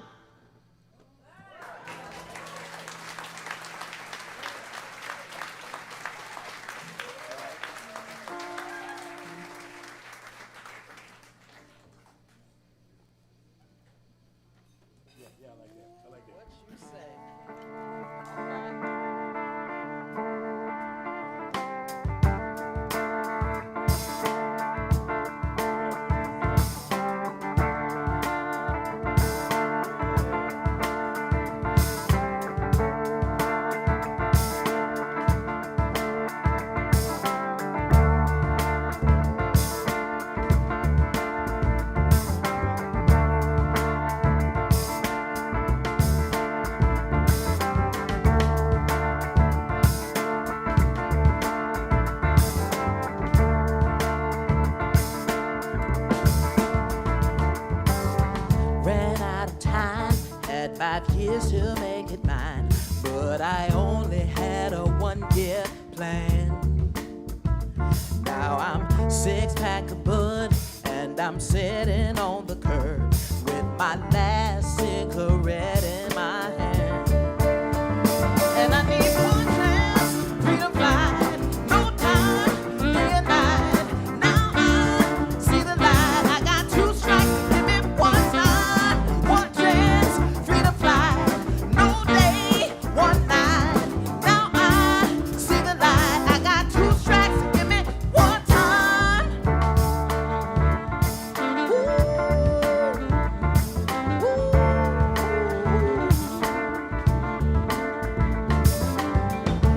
Ran out of time, had 5 years to make it mine, but I only had a 1-year plan. Now I'm 6-pack of bud and I'm sitting on the curb with my last cigarette in my hand. And I need one chance, freedom flight, no time, day and night. Now I see the light. I got 2 strikes, give me one time, one chance, freedom flight, no day, one night. Now I see the light. I got 2 strikes, give me one time.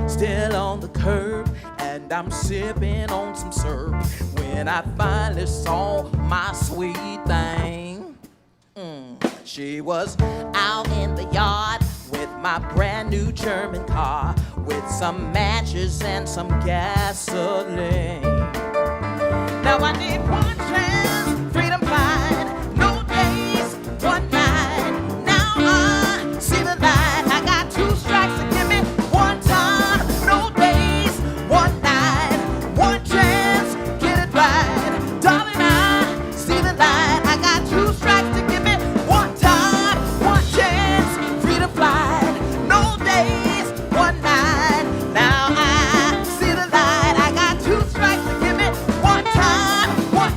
Still on the curb, and I'm sipping on some syrup when I finally saw my sweet thing. She was out in the yard with my brand new German car, with some matches and some gasoline. Now I need one chance, freedom flight, no days, one night. Now I see the light. I got 2 strikes to give me one time, no days, one night, one chance, get it right. Darling, I see the light. I got 2 strikes to give me one time, one chance, freedom flight, no days, one night. Now I see the light. I got 2 strikes to give me one time, one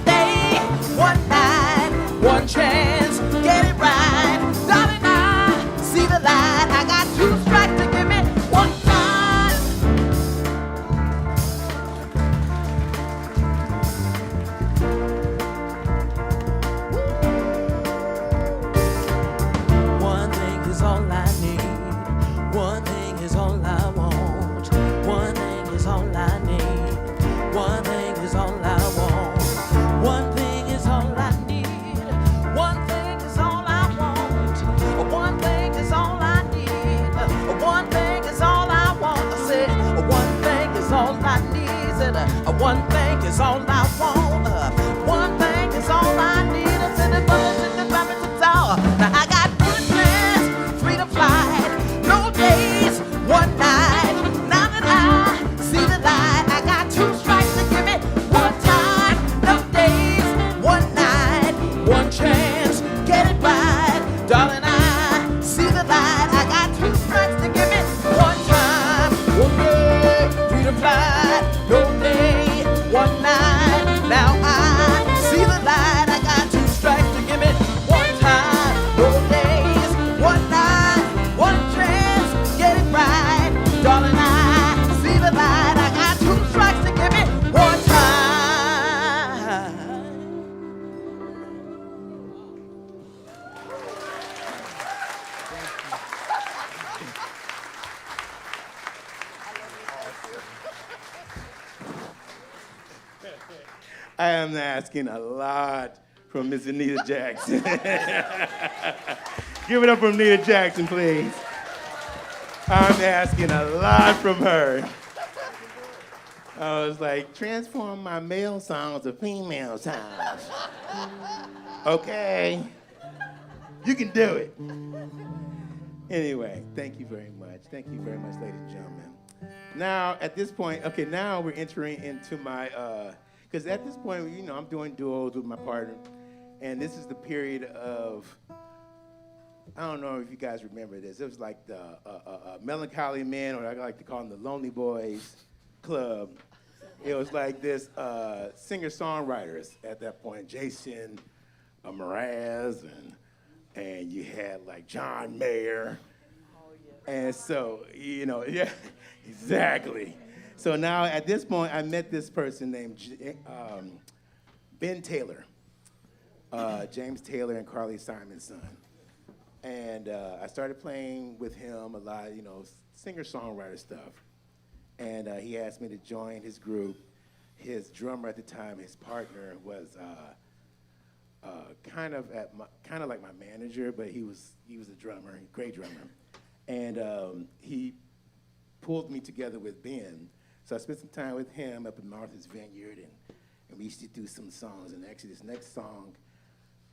I am asking a lot from Miss Anita Jackson. Give it up for Anita Jackson, please. I'm asking a lot from her. I was like, transform my male songs to female songs. Okay, you can do it. Anyway, thank you very much. Thank you very much, ladies and gentlemen. Now, at this point, okay, now we're entering into my, because at this point, you know, I'm doing duos with my partner, and this is the period of, I don't know if you guys remember this. It was like the Melancholy Men, or I like to call them the Lonely Boys Club. It was like this singer-songwriters at that point, Jason Mraz, and you had like John Mayer. And so, you know, yeah, exactly. So now at this point, I met this person named Ben Taylor, James Taylor and Carly Simon's son. And I started playing with him a lot, you know, singer-songwriter stuff. And he asked me to join his group. His drummer at the time, his partner, was kind of like my manager, but he was a drummer, a great drummer. And he pulled me together with Ben. So I spent some time with him up in Martha's Vineyard, and we used to do some songs. And actually, this next song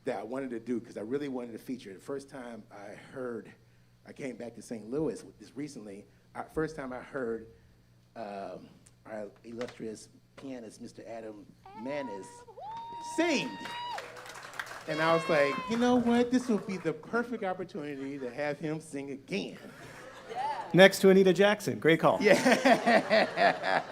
that I wanted to do, because I really wanted to feature it. The first time I came back to St. Louis this recently, first time I heard our illustrious pianist, Mr. Adam Maness, sing. And I was like, you know what? This will be the perfect opportunity to have him sing again. Next to Anita Jackson. Great call. Yeah.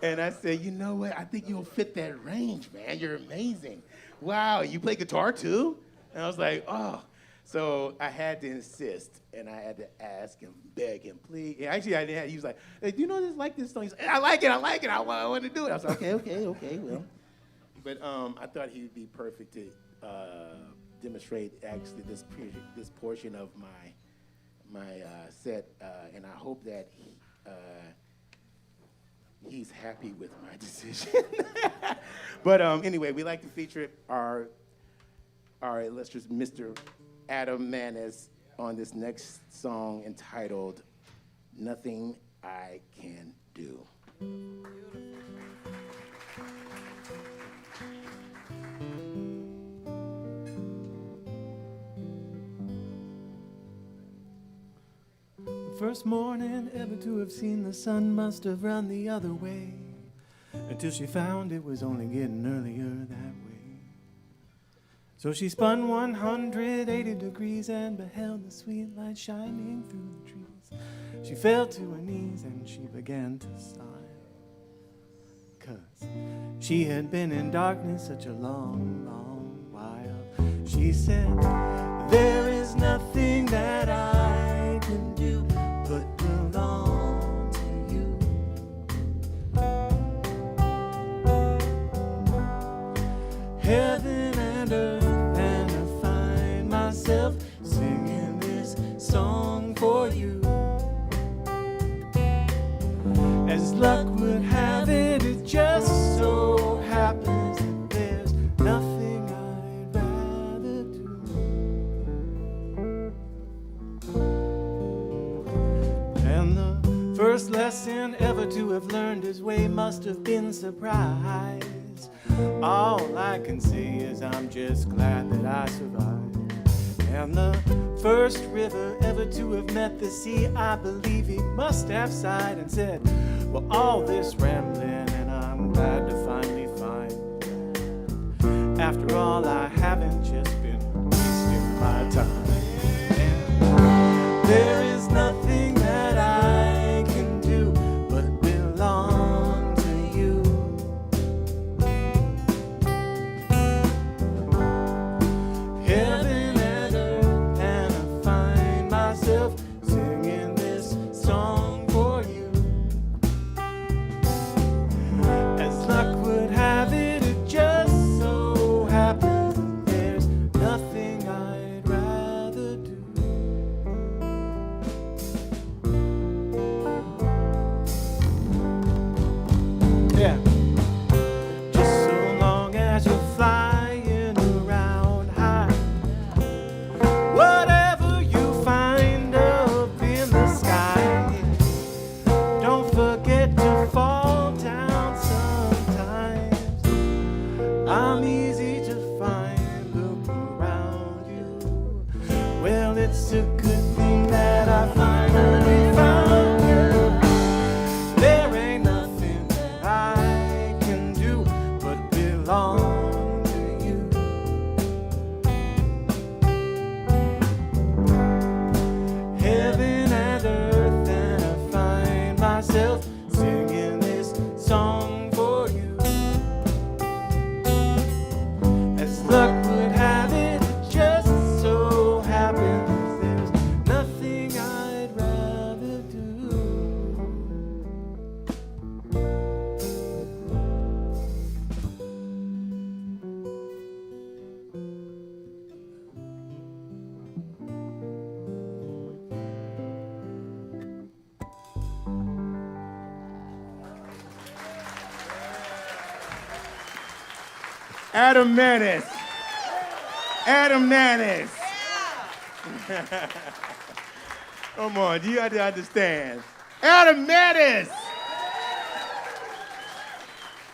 And I said, you know what? I think you'll fit that range, man. You're amazing. Wow, you play guitar too? And I was like, oh. So I had to insist, and I had to ask him, beg him, please. And actually, I didn't. He was like, hey, do you know this, like this song? He said, I like it. I want to do it. I was like, okay, well. But I thought he would be perfect to demonstrate actually this portion of my set, and I hope that he's happy with my decision. But anyway, we like to feature our illustrious Mr. Adam Maness on this next song entitled "Nothing I Can Do." First morning ever to have seen the sun must have run the other way, until she found it was only getting earlier that way. So she spun 180 degrees and beheld the sweet light shining through the trees. She fell to her knees and she began to sigh, 'cause she had been in darkness such a long, long while. She said, there is nothing that I can do but belong to you. Heaven and earth, and I find myself singing this song for you. As luck would have it, it just so happens that there's nothing I'd rather do. And the first lesson ever to have learned his way must have been surprise. All I can say is I'm just glad that I survived. And the first river ever to have met the sea, I believe he must have sighed and said, well, all this rambling, and I'm glad to finally find, after all, I haven't just been wasting my time. And there is nothing that I can do but belong to you. Heaven and earth, and I find myself singing this song for you. As luck would have it, it just so happens that there's nothing I'd rather do. I'm easy to find, look around you. Well, it's a good thing that I finally found you. There ain't nothing that I can do but belong to you. Heaven and earth, and I find myself singing this song for you. As luck would have it, it just so happens there's nothing I'd rather do. Adam Maness. Adam Maness. Come on, you have to understand. Adam Maness.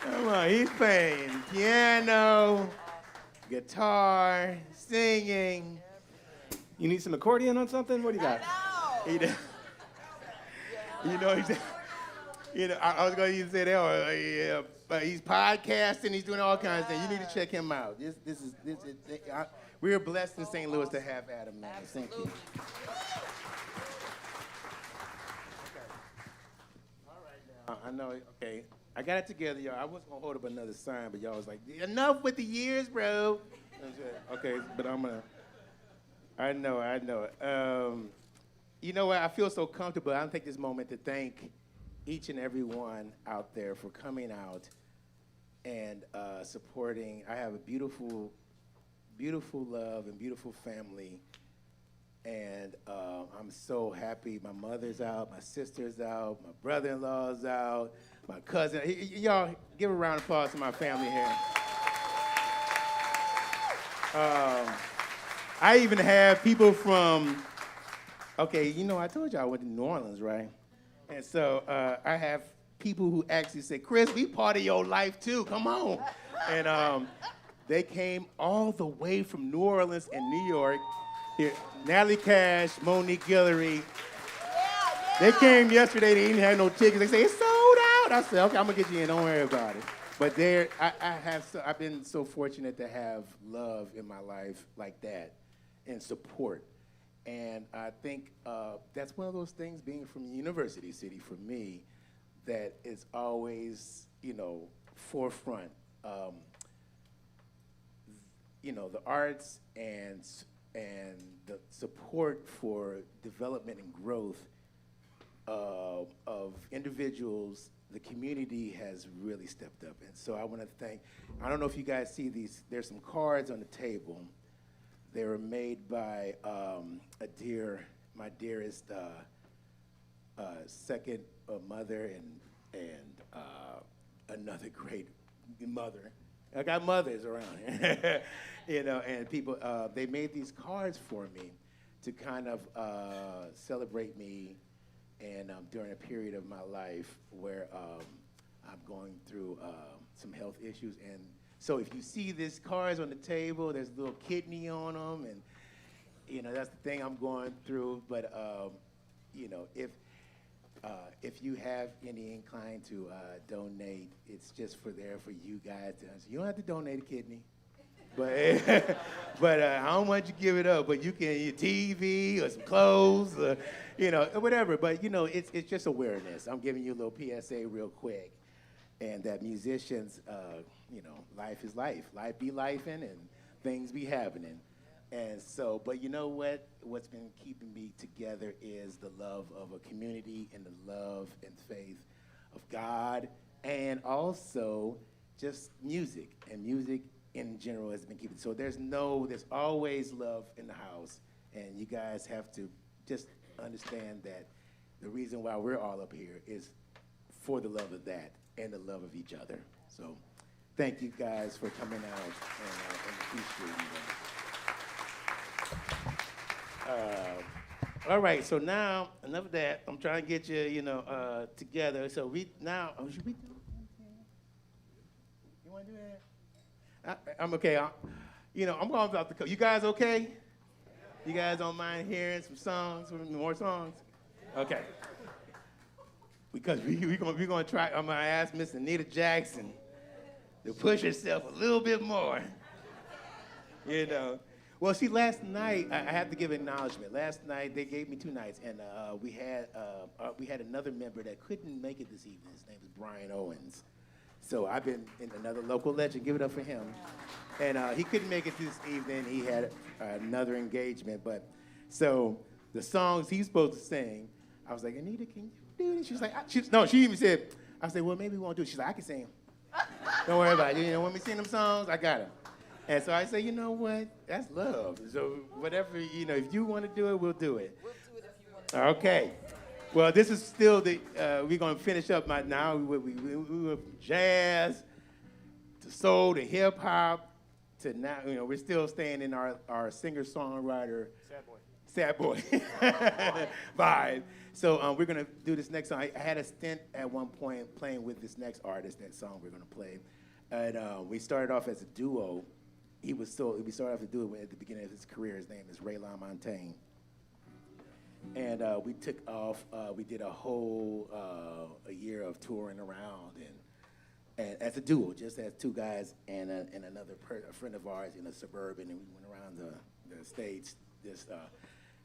Come on, he's playing piano, guitar, singing. You need some accordion on something? What do you got? He does. I was going to say that. Yeah, but he's podcasting. He's doing all kinds of things. You need to check him out. We're blessed in St. Louis to have Adam Maness. Thank you. All right, now I know. Okay, I got it together, y'all. I wasn't gonna hold up another sign, but y'all was like, enough with the years, bro. Okay, but I'm gonna. I know it. You know what? I feel so comfortable. I don't take this moment to thank each and every one out there for coming out and supporting. I have a beautiful, beautiful love and beautiful family, and I'm so happy. My mother's out, my sister's out, my brother-in-law's out, my cousin. Y'all, give a round of applause to my family here. I even have people from, okay, I told you I went to New Orleans, right? And so I have people who actually say, Chris, we part of your life too, come on. And they came all the way from New Orleans and New York. Here, Natalie Cash, Monique Guillory. They came yesterday, they didn't have no tickets. They say, it's sold out. I said, okay, I'm gonna get you in, don't worry about it. But I've been so fortunate to have love in my life like that and support. And I think that's one of those things, being from University City for me, that is always, forefront. The arts and the support for development and growth of individuals, the community has really stepped up. And so I want to thank, I don't know if you guys see these, there's some cards on the table. They were made by my dearest second mother and another great mother. I got mothers around here, and people, they made these cards for me to kind of celebrate me and during a period of my life where I'm going through some health issues. And so if you see these cards on the table, there's a little kidney on them, and that's the thing I'm going through. But if you have any incline to donate, it's just for you guys. You don't have to donate a kidney, but I don't want you to give it up. But you can your TV or some clothes, whatever. But it's just awareness. I'm giving you a little PSA real quick, and that musicians, life is life. Life be lifing, and things be happening. And so, but you know what? What's been keeping me together is the love of a community and the love and faith of God, and also just music. And music in general has been keeping. So there's always love in the house, and you guys have to just understand that the reason why we're all up here is for the love of that and the love of each other. So thank you guys for coming out and appreciating that. All right, so now, enough of that. I'm trying to get you, together. So should we do it? You want to do that? I'm okay. I'm going about the coast. You guys okay? You guys don't mind hearing some songs, more songs? Okay. Because we're gonna try. I'm gonna ask Miss Anita Jackson to push herself a little bit more. Well, see, last night I have to give acknowledgement. Last night they gave me 2 nights, and we had another member that couldn't make it this evening. His name is Brian Owens. So I've been in another local legend. Give it up for him. And he couldn't make it this evening. He had another engagement. But so the songs he's supposed to sing, I was like, Anita, can you do this? She's like, she even said, I said, well, maybe we won't do it. She's like, I can sing them. Don't worry about it. You want me to sing them songs? I got them. And so I say, you know what? That's love. So whatever, if you want to do it, we'll do it. We'll do it if you want to. Okay. Well, this is still we're going to finish up now. We went from jazz to soul to hip hop to now, we're still staying in our singer-songwriter. Sad boy vibe. So we're going to do this next song. I had a stint at one point playing with this next artist, that song we're going to play. And we started off as a duo. We started off as a duo at the beginning of his career. His name is Ray LaMontagne. And we took off. We did a whole a year of touring around, and as a duo, just as 2 guys and another a friend of ours in a Suburban, and we went around the States, just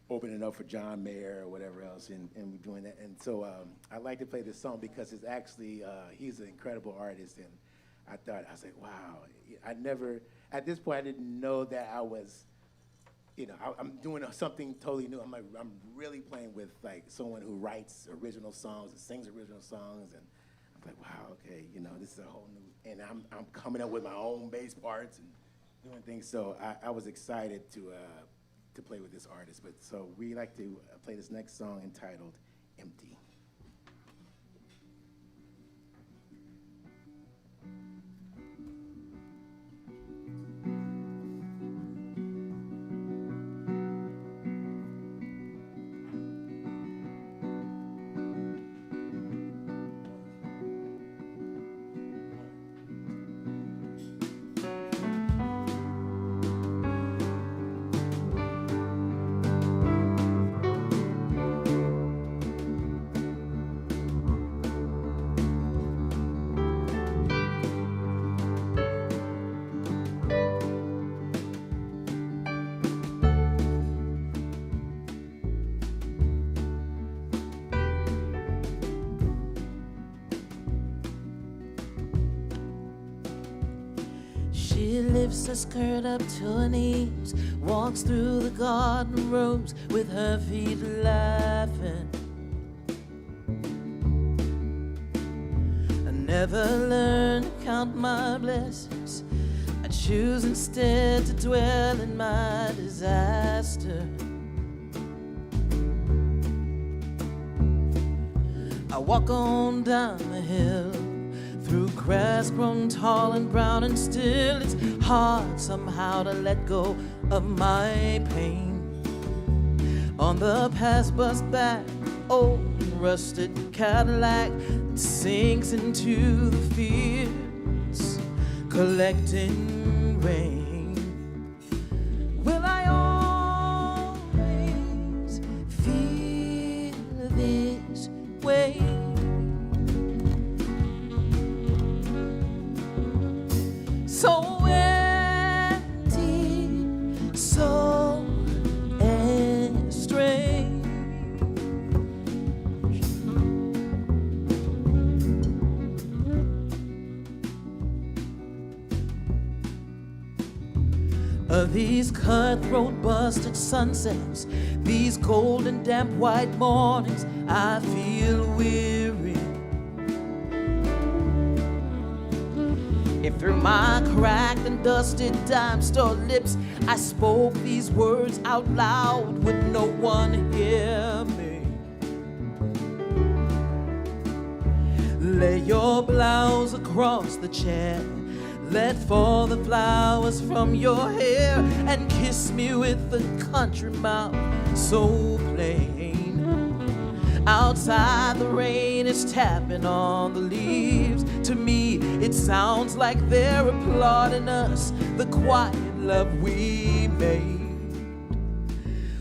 opening up for John Mayer or whatever else, and we're doing that. And so I like to play this song because it's actually he's an incredible artist, and I was like, wow, at this point I didn't know that I was. I'm doing something totally new. I'm really playing with like someone who writes original songs and sings original songs, and I'm like, wow, okay, this is a whole new. And I'm coming up with my own bass parts and doing things. So I was excited to play with this artist. But so we like to play this next song entitled "Empty." She lifts her skirt up to her knees, walks through the garden rooms with her feet laughing. I never learned to count my blessings. I choose instead to dwell in my disaster. I walk on down the hill through grass grown tall and brown, and still it's hard somehow to let go of my pain. On the past bus back, old rusted Cadillac that sinks into the fields, collecting rain. Will I always feel this way? So empty, so strange. These cutthroat busted sunsets, these golden damp white mornings, I feel weary. If through my cracked and dusted dime store lips I spoke these words out loud, would no one hear me? Lay your blouse across the chair, let fall the flowers from your hair, and kiss me with the country mouth so plain. Outside the rain is tapping on the leaves. To me, It sounds like they're applauding us, the quiet love we made.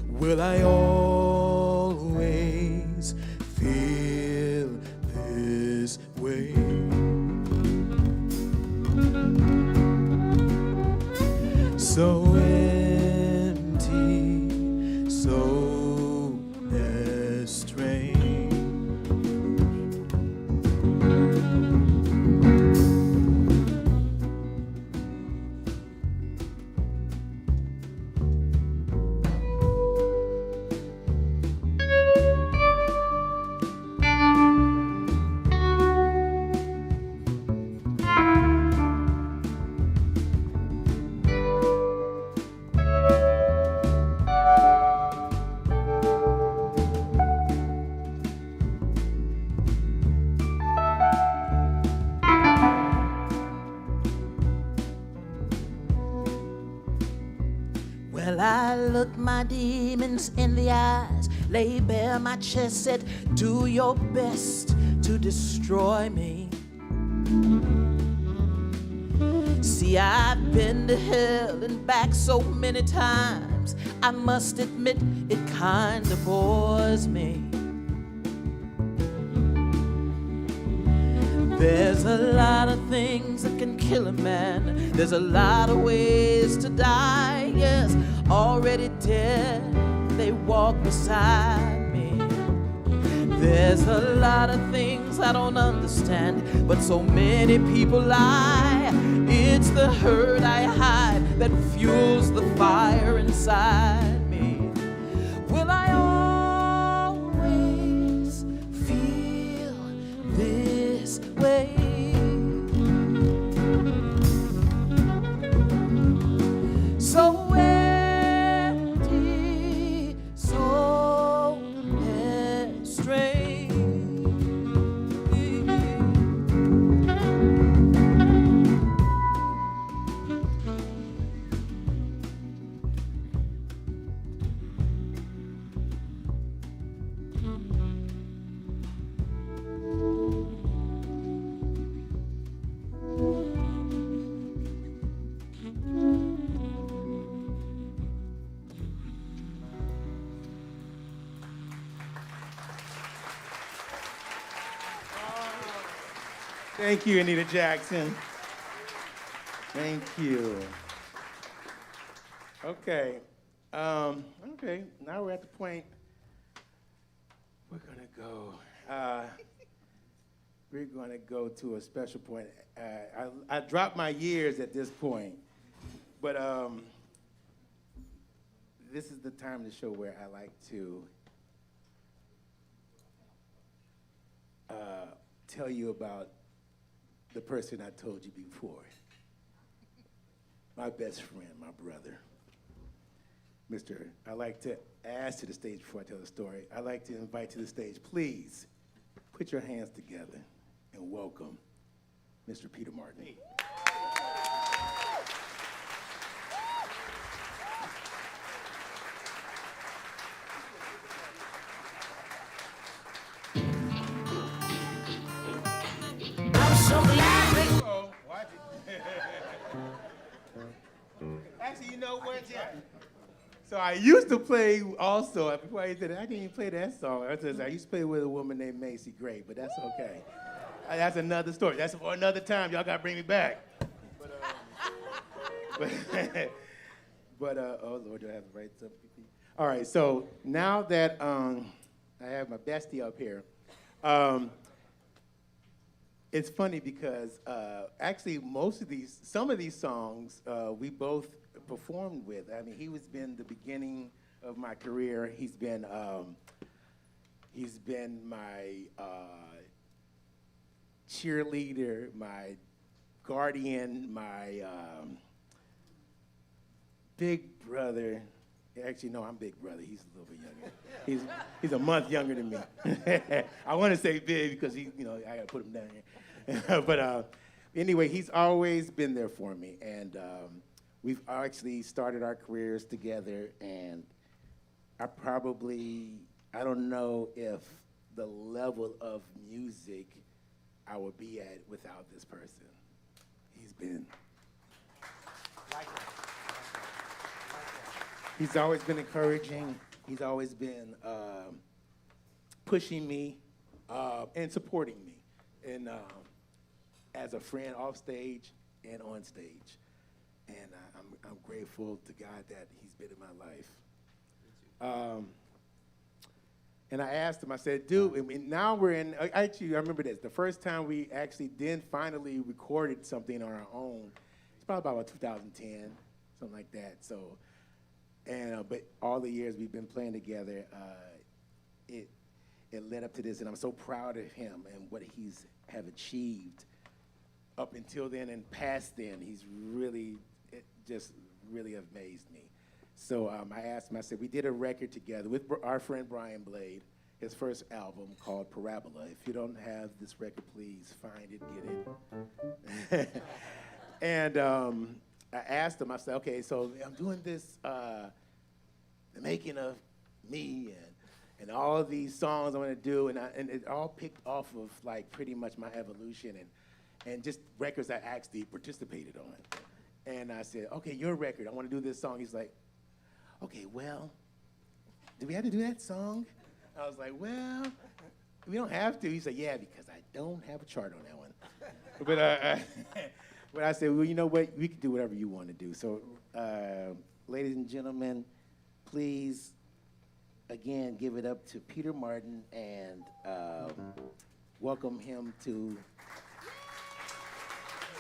Will I always feel this way? So empty, so estranged. Well, I looked my demons in the eyes, lay bare my chest, said, do your best to destroy me. See, I've been to hell and back so many times, I must admit it kinda bores me. There's a lot of things that can kill a man. There's a lot of ways to die, yes. Already dead, they walk beside me. There's a lot of things I don't understand, but so many people lie. It's the hurt I hide that fuels the fire inside me. Will I always feel this way? So empty, so estranged. Thank you, Anita Jackson. Thank you. Okay. Okay, now we're at the point we're gonna go. We're gonna go to a special point. I dropped my years at this point, but this is the time of the show where I like to tell you about the person I told you before. My best friend, my brother. I like to ask to the stage before I tell the story. I like to invite to the stage, please, put your hands together and welcome Mr. Peter Martin. Actually, you know what? Yeah. So I used to play also, before I did it, I didn't even play that song. I used to play with a woman named Macy Gray, but that's okay. That's another story. That's for another time. Y'all got to bring me back. But oh, Lord, do I have to write something? All right, so now that I have my bestie up here, it's funny because actually some of these songs we both performed with. I mean, he was been the beginning of my career. He's been my cheerleader, my guardian, my big brother. Actually, no, I'm big brother. He's a little bit younger. He's a month younger than me. I want to say big because I gotta put him down here. But anyway, he's always been there for me, and we've actually started our careers together. And I don't know if the level of music I would be at without this person. been. He's always been encouraging. He's always been pushing me and supporting me, and as a friend off stage and on stage. And I'm grateful to God that he's been in my life. And I asked him, I said, dude, I mean, now we're in, actually, I remember this. The first time we actually finally recorded something on our own, it's probably about 2010, something like that. So, and but all the years we've been playing together, it led up to this, and I'm so proud of him and what he's have achieved up until then and past then. He's really, it just really amazed me. So I asked him, I said, we did a record together with our friend Brian Blade, his first album called Parabola. If you don't have this record, please find it, get it. And I asked him, I said, okay, so I'm doing this, the making of me and all of these songs I want to do, and it all picked off of like pretty much my evolution and just records I actually participated on. And I said, okay, your record, I want to do this song. He's like, okay, well, do we have to do that song? I was like, well, we don't have to. He said, yeah, because I don't have a chart on that one. But I said, well, you know what? We can do whatever you want to do. So, ladies and gentlemen, please, again, give it up to Peter Martin and welcome him to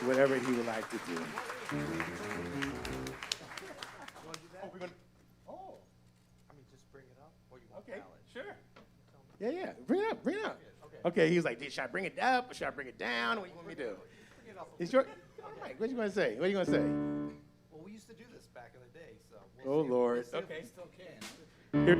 whatever he would like to do. Okay, sure. Yeah, bring it up. Okay, he was like, should I bring it up or should I bring it down? What do you want me to do? It's your, all right, what you gonna say? What are you gonna say? Well, we used to do this back in the day, so we'll Oh, see Lord. We'll see Okay. if we still can. Here.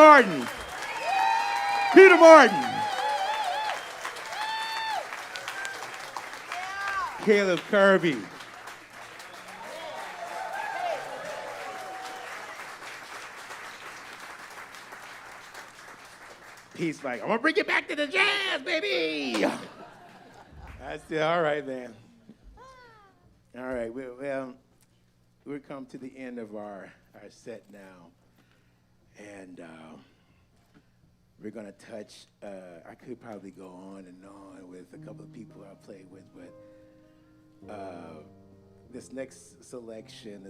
Martin. Peter Martin. Kaleb Kirby. He's like, I'm gonna bring it back to the jazz, baby. I said, all right, man. All right, well, we've come to the end of our set now. And we're gonna touch, I could probably go on and on with a couple of people I played with, but this next selection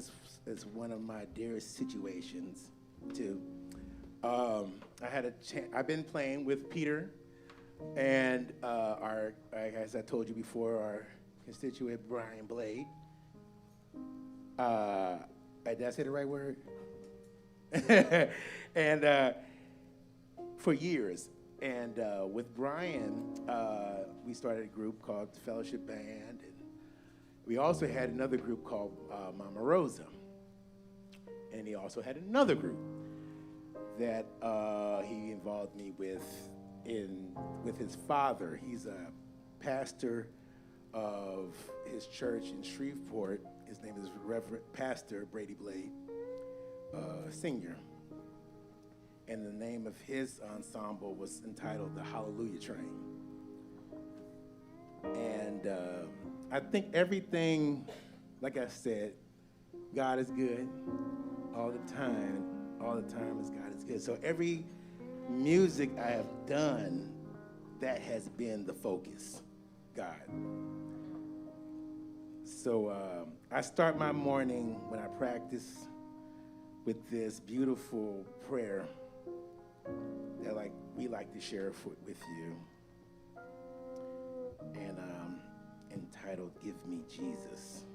is one of my dearest situations too. I've been playing with Peter and as I told you before, our constituent Brian Blade. Did I say the right word? And for years. And with Brian, we started a group called the Fellowship Band. And we also had another group called Mama Rosa. And he also had another group that he involved me with his father. He's a pastor of his church in Shreveport. His name is Reverend Pastor Brady Blade, Senior. And the name of his ensemble was entitled the Hallelujah Train. And I think everything, like I said, God is good all the time. All the time is God is good. So every music I have done, that has been the focus, God. So I start my morning when I practice with this beautiful prayer that we like to share with you, and entitled "Give Me Jesus."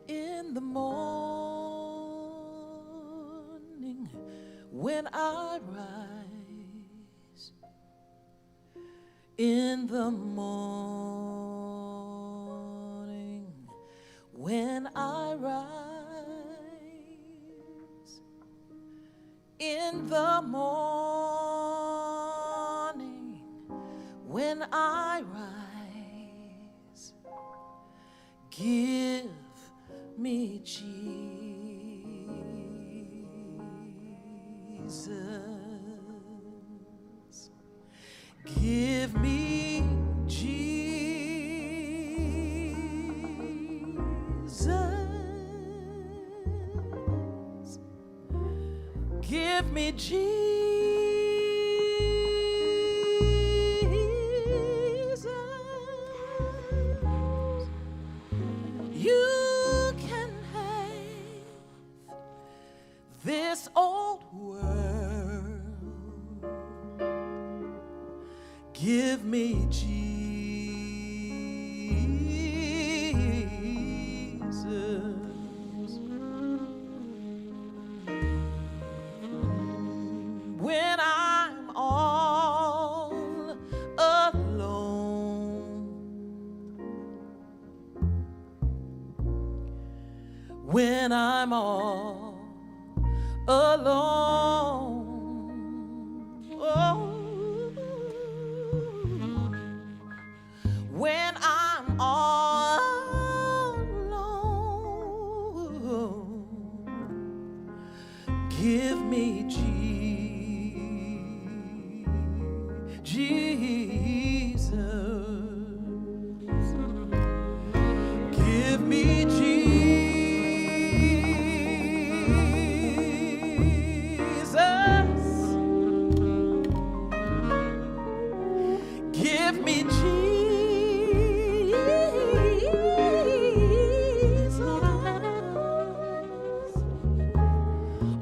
In the morning when I rise, in the morning when I rise, in the morning when I rise, give me Jesus. Give me Jesus. Give me Jesus. You can have this old world. Give me Jesus. When I'm all alone, when I'm all alone, oh, when I'm all alone, give me Jesus. Give me Jesus. Give me Jesus.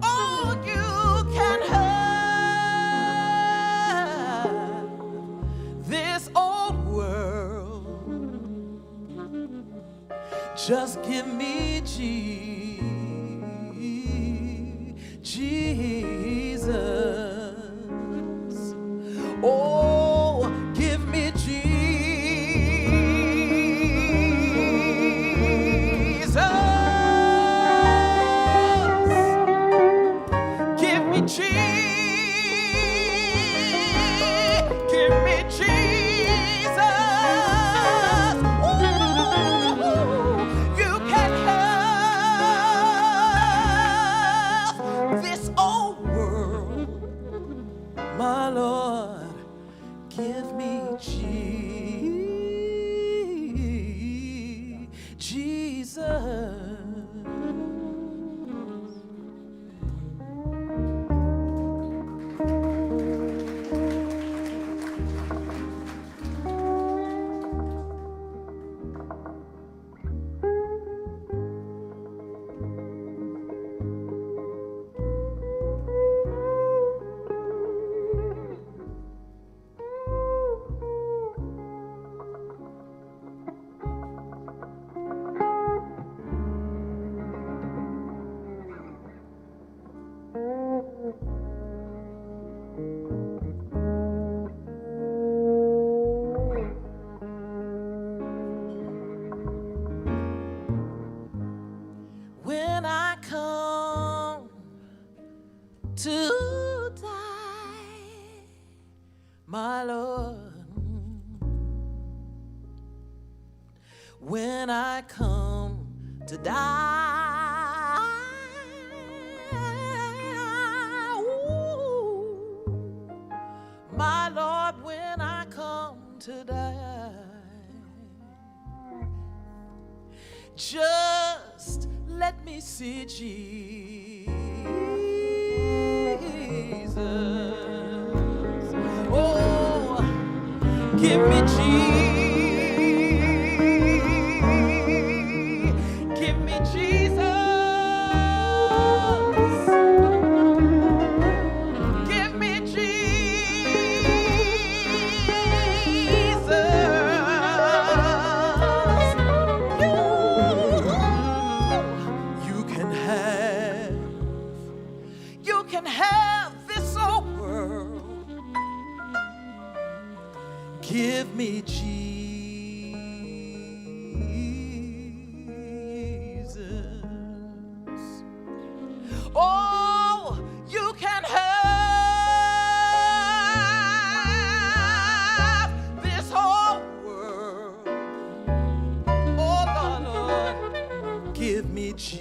Oh, you can have this old world. Just give me Jesus. Jesus. Oh, give me Jesus. Give me Jesus. Give me Jesus. Ooh, you can have this old world, my Lord. Give me Jesus. When I come to die, my Lord, when I come to die, ooh, my Lord, when I come to die, just let me see Jesus. Oh, give me Jesus. Give me Jesus. Give me Jesus. You can have this old world. Give me Jesus. Oh, you can have this whole world. Oh, Lord, give me Jesus.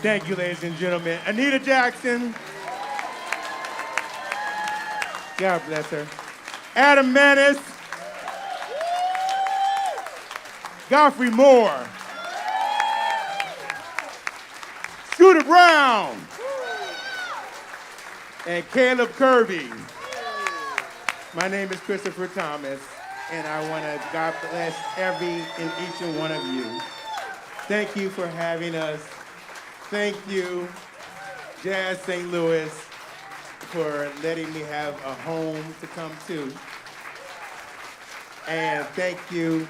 Thank you, ladies and gentlemen. Anita Jackson. God bless her. Adam Maness. Goffrey Moore. Scooter Brown. And Kaleb Kirby. My name is Christopher Thomas, and I want to God bless every and each and one of you. Thank you for having us. Thank you, Jazz St. Louis, for letting me have a home to come to. And thank you,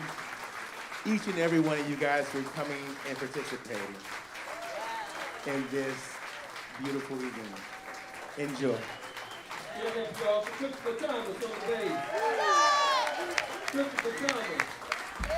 each and every one of you guys, for coming and participating in this beautiful evening. Enjoy. Give it up, y'all, for Christopher Thomas on the bass. Christopher Thomas.